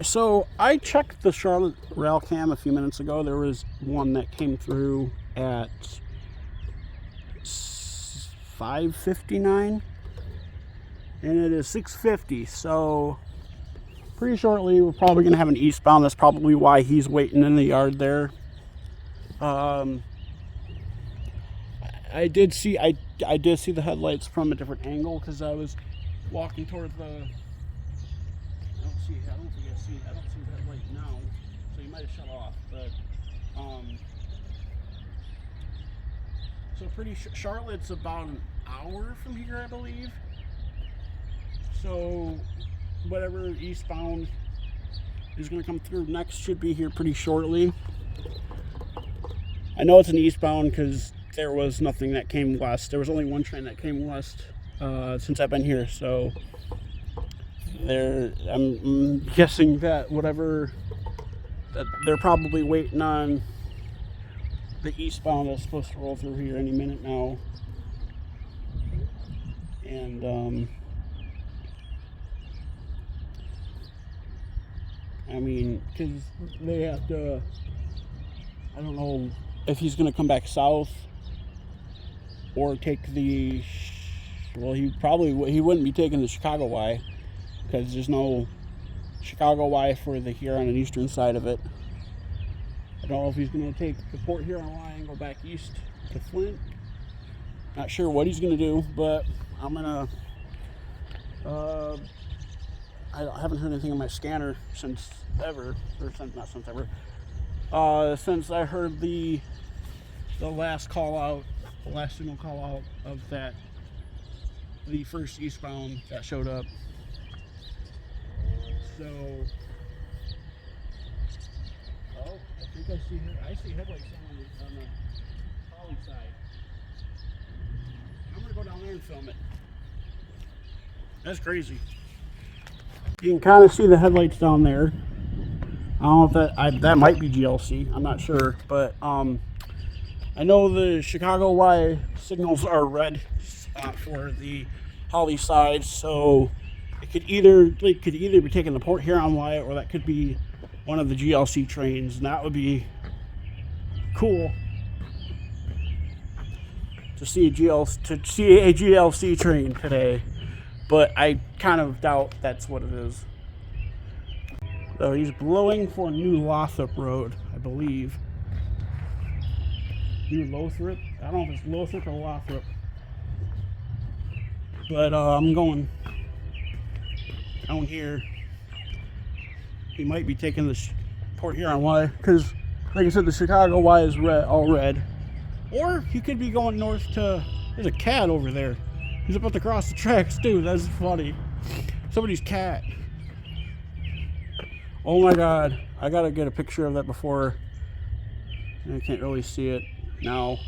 So I checked the Charlotte rail cam a few minutes ago. There was one that came through at 5:59, and it is 6:50. So pretty shortly, we're probably going to have an eastbound. That's probably why he's waiting in the yard there. I did see the headlights from a different angle because I was walking toward the. I don't see the headlight now, so you might have shut off. But so Charlotte's about an hour from here, I believe. So whatever eastbound is going to come through next should be here pretty shortly. I know it's an eastbound because there was nothing that came west. There was only one train that came west since I've been here, so I'm guessing that that they're probably waiting on the eastbound that's supposed to roll through here any minute now. And I mean, because they have to, I don't know if he's going to come back south or take the, well, he wouldn't be taking the Chicago Y because there's no Chicago Y for the Huron and eastern side of it. I don't know if he's going to take the Port Huron Y and go back east to Flint. Not sure what he's going to do, but I'm going to, I haven't heard anything on my scanner since I heard the last signal call out of the first eastbound that showed up. So, I think I see headlights on the Holly side. I'm gonna go down there and film it. That's crazy. You can kind of see the headlights down there. I don't know if that might be GLC. I'm not sure, but I know the Chicago Y signals are red for the Holly side, so it could either be taking the Port Huron Y, or that could be one of the GLC trains, and that would be cool to see a GLC train today. But I kind of doubt that's what it is. So he's blowing for New Lothrop Road, I believe. New Lothrop? I don't know if it's Lothrop or Lothrop. But I'm going down here. he might be taking the Port Huron Y, because like I said, the Chicago Y is all red. Or he could be going north to, there's a cat over there. He's about to cross the tracks too. That's funny. Somebody's cat. Oh my God. I gotta get a picture of that before. I can't really see it now.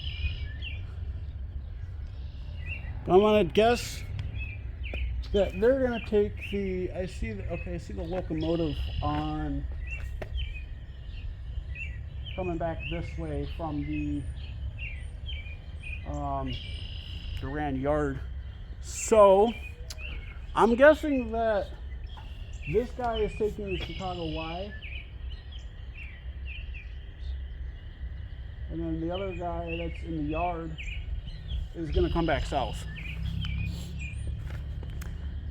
But I'm gonna guess that they're gonna take the, I see the locomotive on, coming back this way from the Durand yard. So I'm guessing that this guy is taking the Chicago Y, and then the other guy that's in the yard is going to come back south.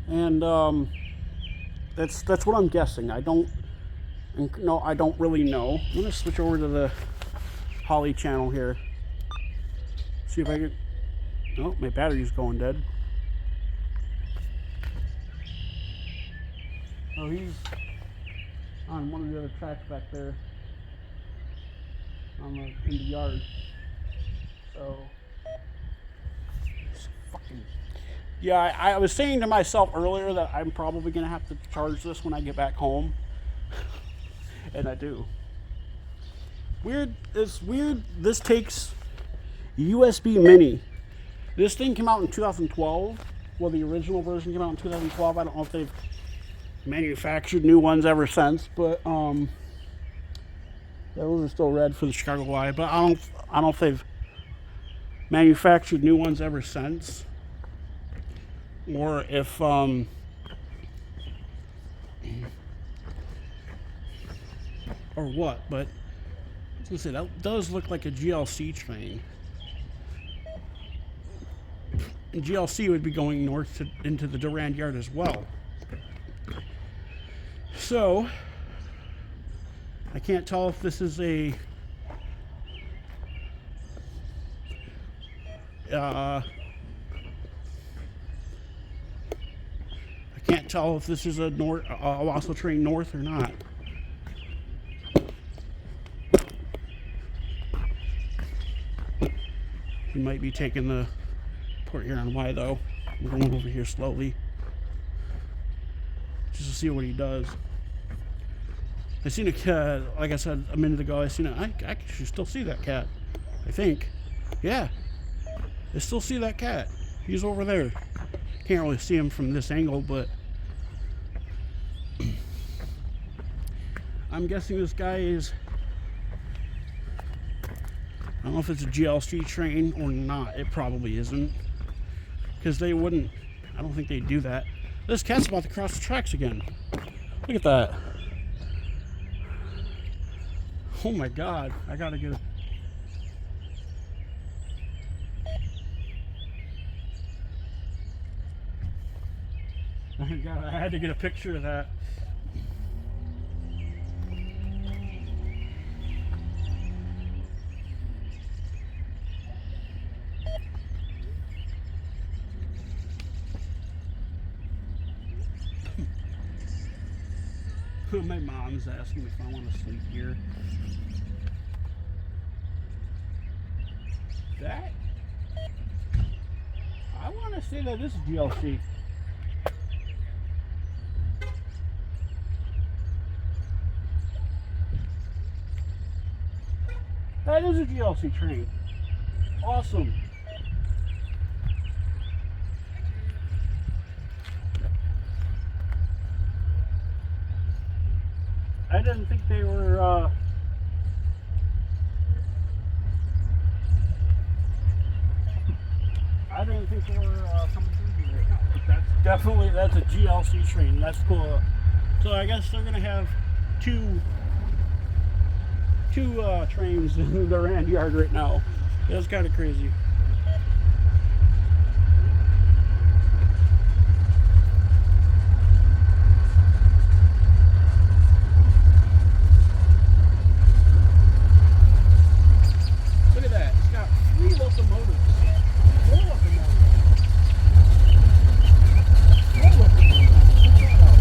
And that's what I'm guessing. I don't really know. I'm going to switch over to the Holly channel here. See if I can. Oh, my battery's going dead. Oh, he's on one of the other tracks back there in the yard. So, yeah, I was saying to myself earlier that I'm probably going to have to charge this when I get back home. And I do. It's weird. This takes USB Mini. This thing came out in 2012. Well, the original version came out in 2012. I don't know if they've manufactured new ones ever since, but those are still red for the Chicago Y. But I don't know if they've manufactured new ones ever since, or if or what. But I was gonna say that does look like a GLC train. And GLC would be going north into the Durand yard as well. So I can't tell if this is a I can't tell if this is a Owasso train north or not. He might be taking the Port Huron Y though. I'm going over here slowly just to see what he does. I seen a cat, like I said a minute ago. I can still see that cat. I think, yeah, I still see that cat. He's over there. Can't really see him from this angle, but I'm guessing this guy is, I don't know if it's a GLC train or not. It probably isn't, because they wouldn't, I don't think they'd do that. This cat's about to cross the tracks again. Look at that. Oh my God, I gotta get I had to get a picture of that. My mom's asking me if I want to sleep here. That, I want to say that this is GLC. That is a GLC train. Awesome. I didn't think they were coming through here right now. But that's a GLC train. That's cool. So I guess they're gonna have two trains in the Durand yard right now. That's kind of crazy. Look at that. It's got 3 locomotives. 4 locomotives. 4 locomotives. Check that out.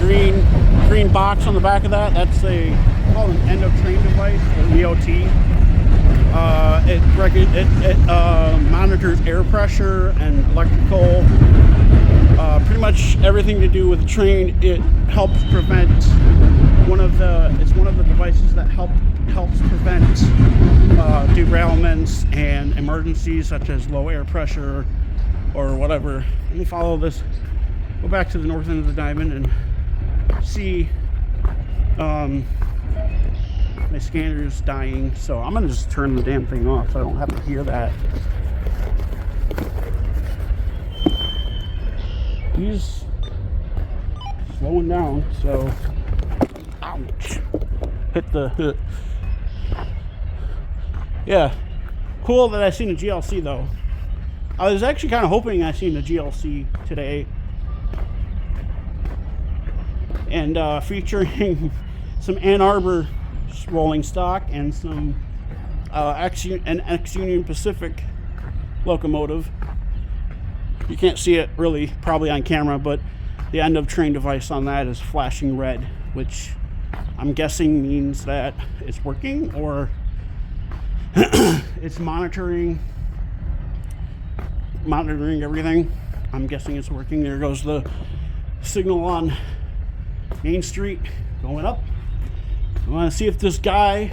green box on the back of that. That's called an end of train device, or EOT. It monitors air pressure and electrical, pretty much everything to do with the train. It helps prevent it's one of the devices that helps prevent derailments and emergencies such as low air pressure or whatever. Let me follow this, go back to the north end of the diamond and see. My scanner's dying, so I'm gonna just turn the damn thing off so I don't have to hear that. He's slowing down, so ouch. Hit the yeah. Cool that I seen a GLC though. I was actually kind of hoping I seen a GLC today, and featuring some Ann Arbor rolling stock and some ex-Union Pacific locomotive. You can't see it really probably on camera, but the end of train device on that is flashing red, which I'm guessing means that it's working, or it's monitoring everything. I'm guessing it's working. There goes the signal on Main Street going up. I want to see if this guy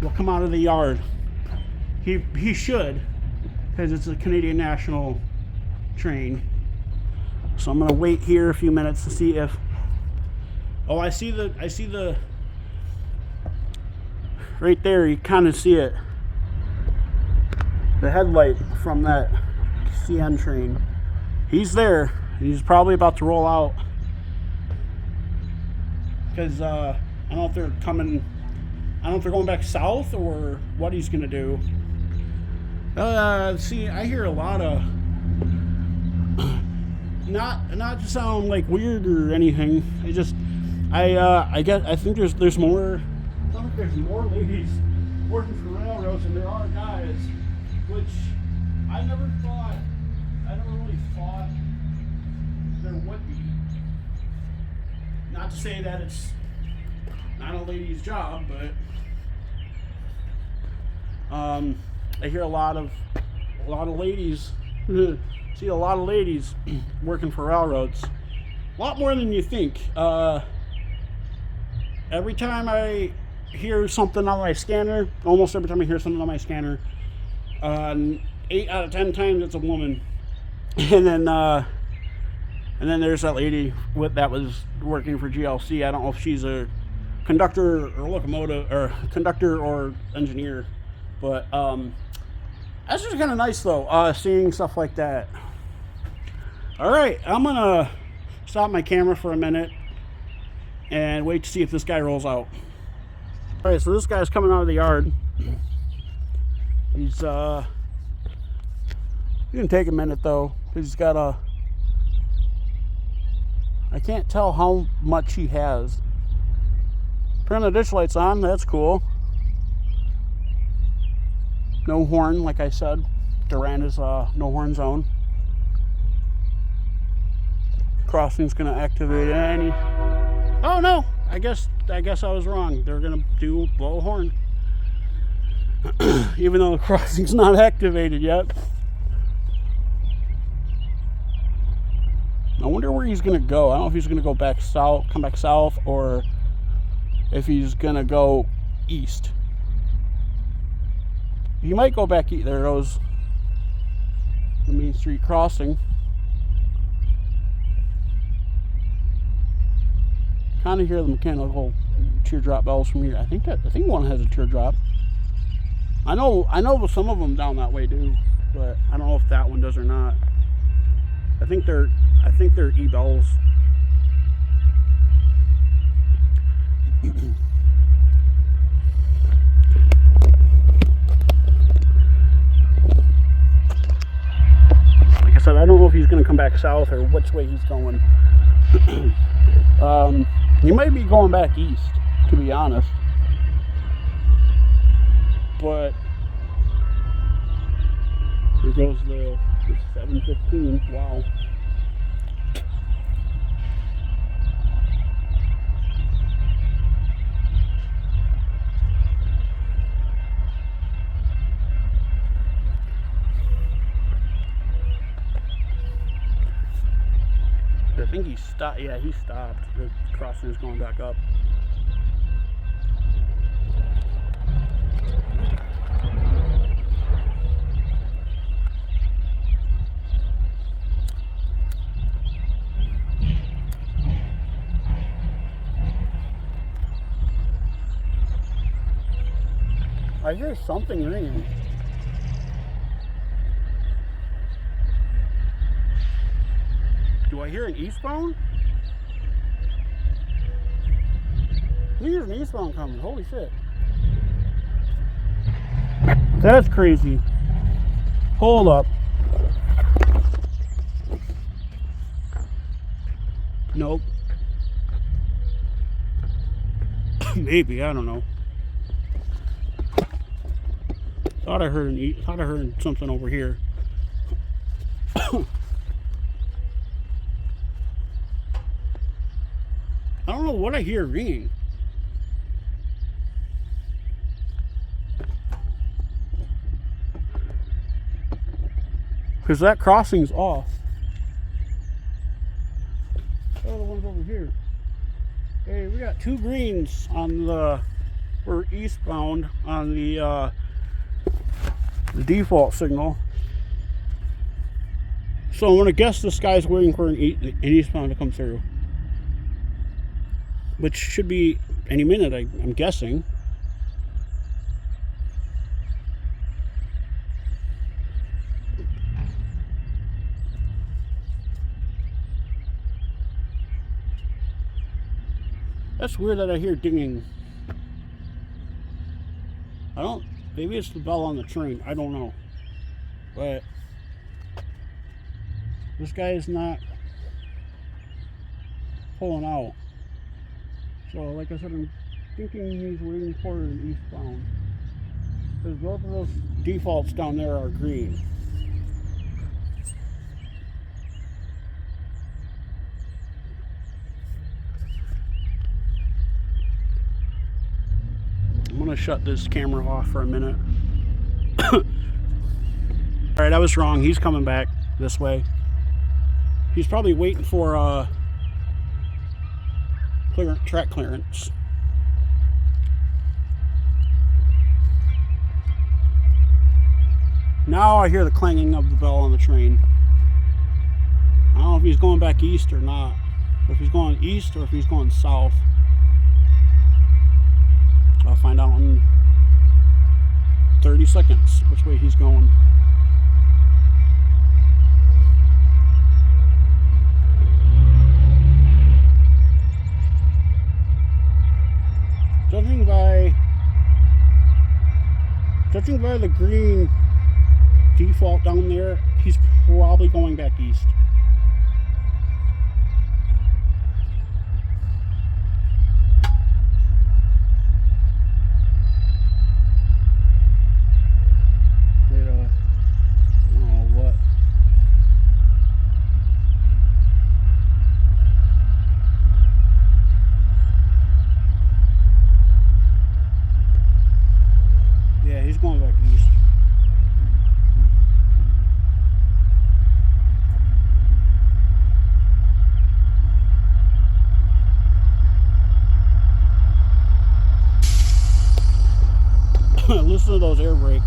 will come out of the yard. He should, because it's a Canadian National train. So I'm gonna wait here a few minutes to see if. Oh, I see the right there. You kind of see it. The headlight from that CN train. He's there. He's probably about to roll out. Because I don't know if they're coming. I don't know if they're going back south or what he's gonna do. See, I hear a lot of not to sound like weird or anything. I think there's more. I don't think there's more ladies working for railroads than there are guys, which I never really thought there would be. Not to say that it's not a lady's job, but I hear a lot of ladies. See a lot of ladies working for railroads. A lot more than you think. Every time I hear something on my scanner, almost every time I hear something on my scanner, 8 out of 10 times it's a woman. And then there's that lady that was working for GLC. I don't know if she's a conductor or locomotive or conductor or engineer, but that's just kind of nice though, seeing stuff like that. All right, I'm gonna stop my camera for a minute and wait to see if this guy rolls out. All right, so this guy's coming out of the yard. He's gonna take a minute though, because he's got a. I can't tell how much he has. Turn the ditch lights on. That's cool. No horn, like I said. Durand is no horn zone. Crossing's gonna activate any. Oh no! I guess I was wrong. They're gonna blow a horn, even though the crossing's not activated yet. I wonder where he's gonna go. I don't know if he's gonna go back south, come back south, or if he's gonna go east. He might go back east. There goes the Main Street crossing. Kind of hear the mechanical teardrop bells from here. I think one has a teardrop. I know some of them down that way do, but I don't know if that one does or not. I think they're e-bells. Like I said, I don't know if he's going to come back south or which way he's going. He might be going back east, to be honest. But here goes the 715. Wow. he stopped. Yeah, he stopped. The crossing is going back up. I hear something ringing. Do I hear an eastbound? I think there's an eastbound coming. Holy shit. That's crazy. Hold up. Nope. Maybe, I don't know. Thought I heard something over here. I don't know what I hear ringing. Because that crossing's off. Oh, the one's over here. Hey, we got 2 greens on the, we're eastbound on the default signal. So I'm gonna guess this guy's waiting for an eastbound to come through, which should be any minute. I'm guessing. That's weird that I hear dinging. Maybe it's the bell on the train. I don't know. But this guy is not pulling out. So, like I said, I'm thinking he's waiting for an eastbound. Because both of those defaults down there are green. I'm gonna shut this camera off for a minute. Alright, I was wrong. He's coming back this way. He's probably waiting for track clearance. Now I hear the clanging of the bell on the train. I don't know if he's going back east or not. If he's going east or if he's going south. I'll find out in 30 seconds which way he's going. Judging by the green default down there, he's probably going back east. Yeah, he's going back east. Listen to those air brakes.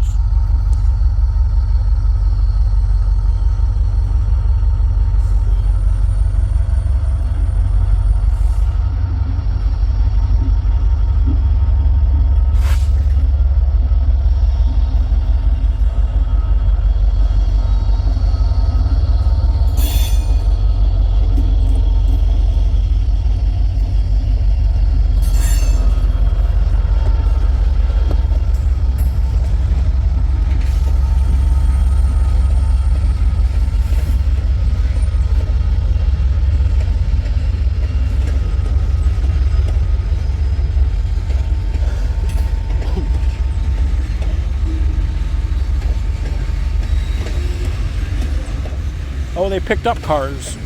Oh, they picked up cars.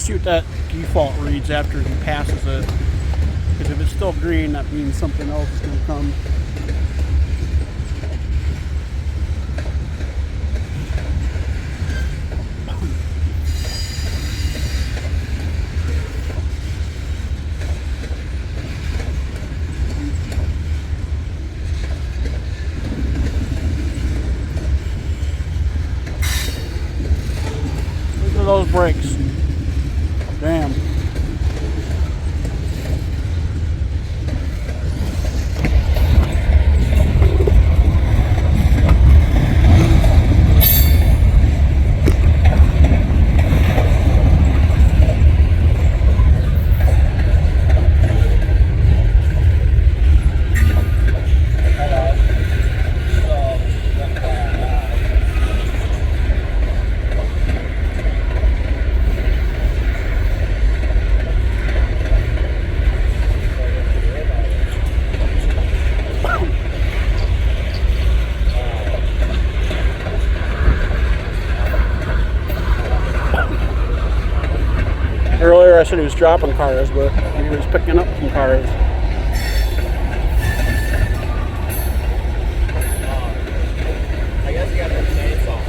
see what that default reads after he passes it. Because if it's still green, that means something else is going to come. Look at those brakes. Damn. Earlier I said he was dropping cars, but he was picking up some cars. I guess you got the chainsaw.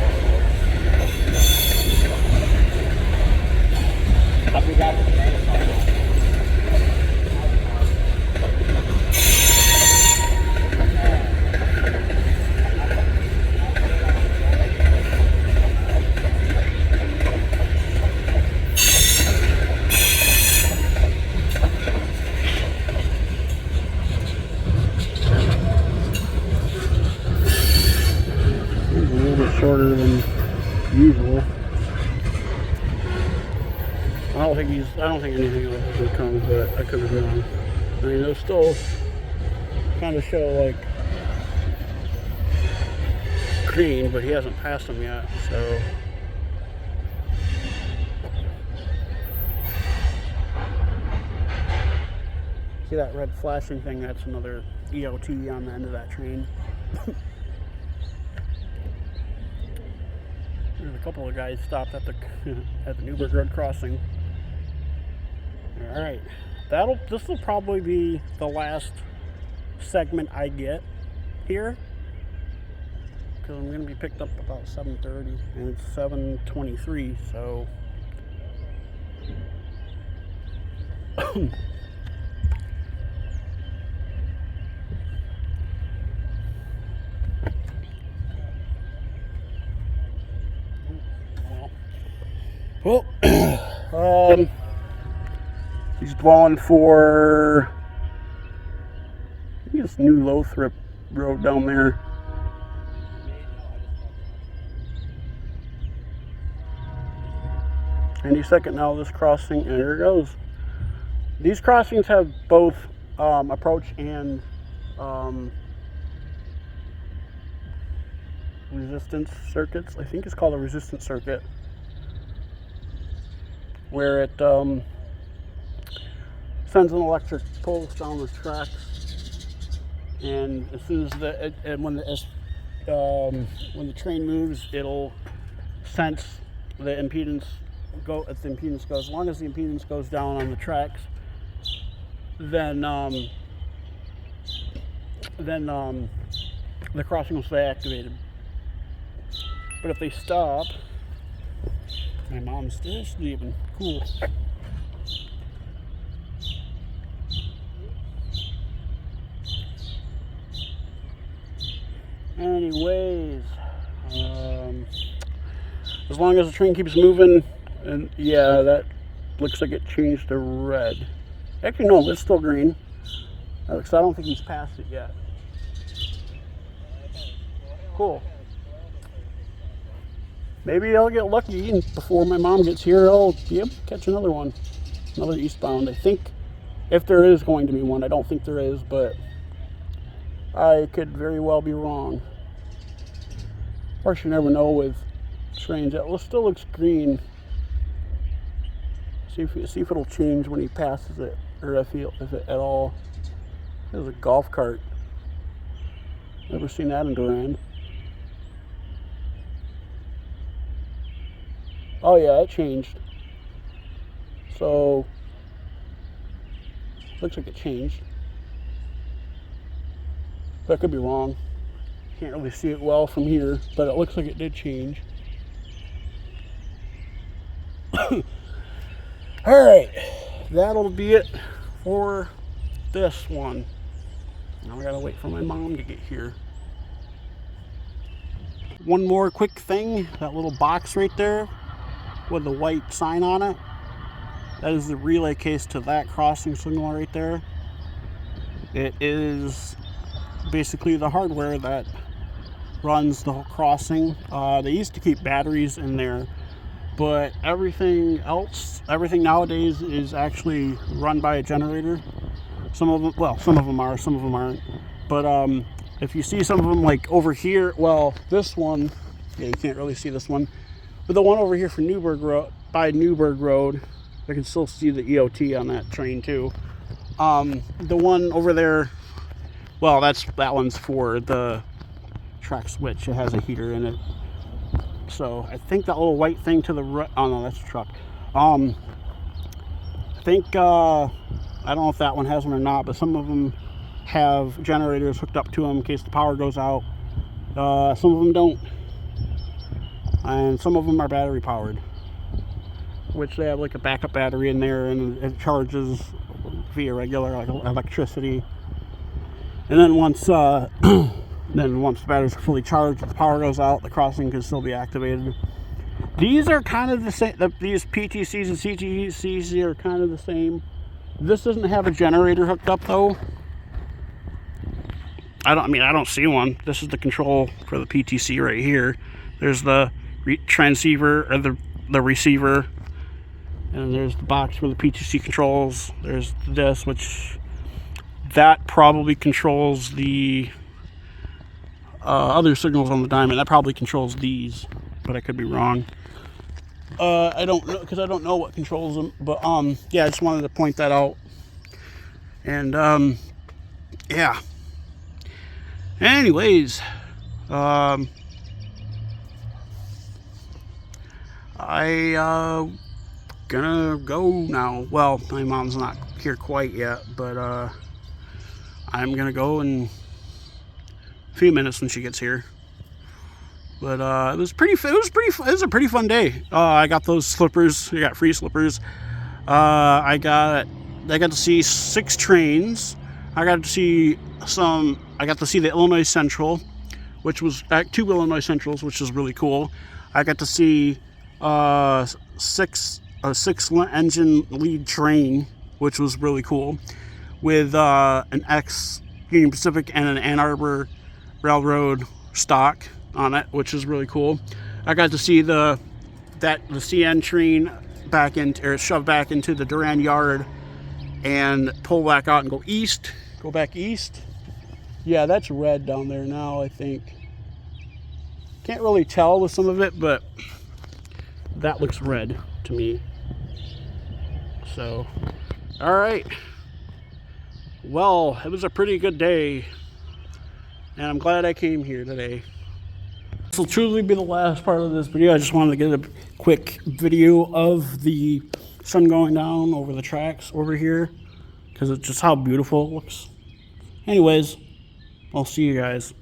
We got the chainsaw. Shorter than usual. I don't think anything else will come, but I could have wrong. I mean, they'll still kind of show like green, but he hasn't passed them yet, so. See that red flashing thing? That's another EOT on the end of that train. There's a couple of guys stopped at the Newburgh Road crossing. All right, this will probably be the last segment I get here, because I'm going to be picked up about 7:30, and it's 7:23, so. Well, he's blowing for, I think it's New Lothrop Road down there. Any second now, this crossing, and there it goes. These crossings have both approach and resistance circuits. I think it's called a resistance circuit, where it sends an electric pulse down the tracks, and as soon as when the train moves, it'll sense the impedance if the impedance goes. As long as the impedance goes down on the tracks, then the crossing will stay activated. But if they stop, my mom's still sleeping. Cool. Anyways, as long as the train keeps moving, and yeah, that looks like it changed to red. Actually, no, it's still green. Because I don't think he's passed it yet. Cool. Maybe I'll get lucky, and before my mom gets here, I'll be able to catch another one. Another eastbound. I think, if there is going to be one, I don't think there is, but I could very well be wrong. Of course, you never know with trains. It still looks green. See if it'll change when he passes it, or if it at all. There's a golf cart. Never seen that in Durand. Oh yeah, it changed. So looks like it changed. But I could be wrong. Can't really see it well from here, but it looks like it did change. All right, that'll be it for this one. Now I gotta wait for my mom to get here. One more quick thing, that little box right there with the white sign on it, that is the relay case to that crossing signal right there. It is basically the hardware that runs the whole crossing. They used to keep batteries in there, but everything nowadays is actually run by a generator. Some of them, well, some of them are, some of them aren't. But if you see some of them like over here, well, this one, yeah, you can't really see this one, but the one over here for Newburgh Road, by Newburgh Road, I can still see the EOT on that train too. The one over there, well, that one's for the track switch. It has a heater in it. So I think that little white thing to the right, oh no, that's a truck. I think, I don't know if that one has one or not, but some of them have generators hooked up to them in case the power goes out. Some of them don't. And some of them are battery powered, which they have like a backup battery in there, and it charges via regular like electricity. And then once the batteries are fully charged, if the power goes out, the crossing can still be activated. These are kind of the same. These PTCs and CTCs are kind of the same. This doesn't have a generator hooked up though. I don't see one. This is the control for the PTC right here. There's the transceiver or the receiver, and there's the box for the PTC controls. There's this, which that probably controls the other signals on the diamond. That probably controls these, but I could be wrong. I don't know, because I don't know what controls them. But yeah, I just wanted to point that out. And yeah. Anyways, I gonna go now. Well, my mom's not here quite yet, but I'm gonna go in a few minutes when she gets here. But it was a pretty fun day. I got those slippers. I got free slippers. I got to see 6 trains. I got to see the Illinois Central, which was 2 Illinois Centrals, which is really cool. I got to see a 6 engine lead train, which was really cool, with an ex Union Pacific and an Ann Arbor Railroad stock on it, which is really cool. I got to see the CN train shoved back into the Durand yard and pull back out and go back east. Yeah, that's red down there now, I think. Can't really tell with some of it, but that looks red to me. So, all right. Well, it was a pretty good day, and I'm glad I came here today. This will truly be the last part of this video. I just wanted to get a quick video of the sun going down over the tracks over here, because it's just how beautiful it looks. Anyways, I'll see you guys.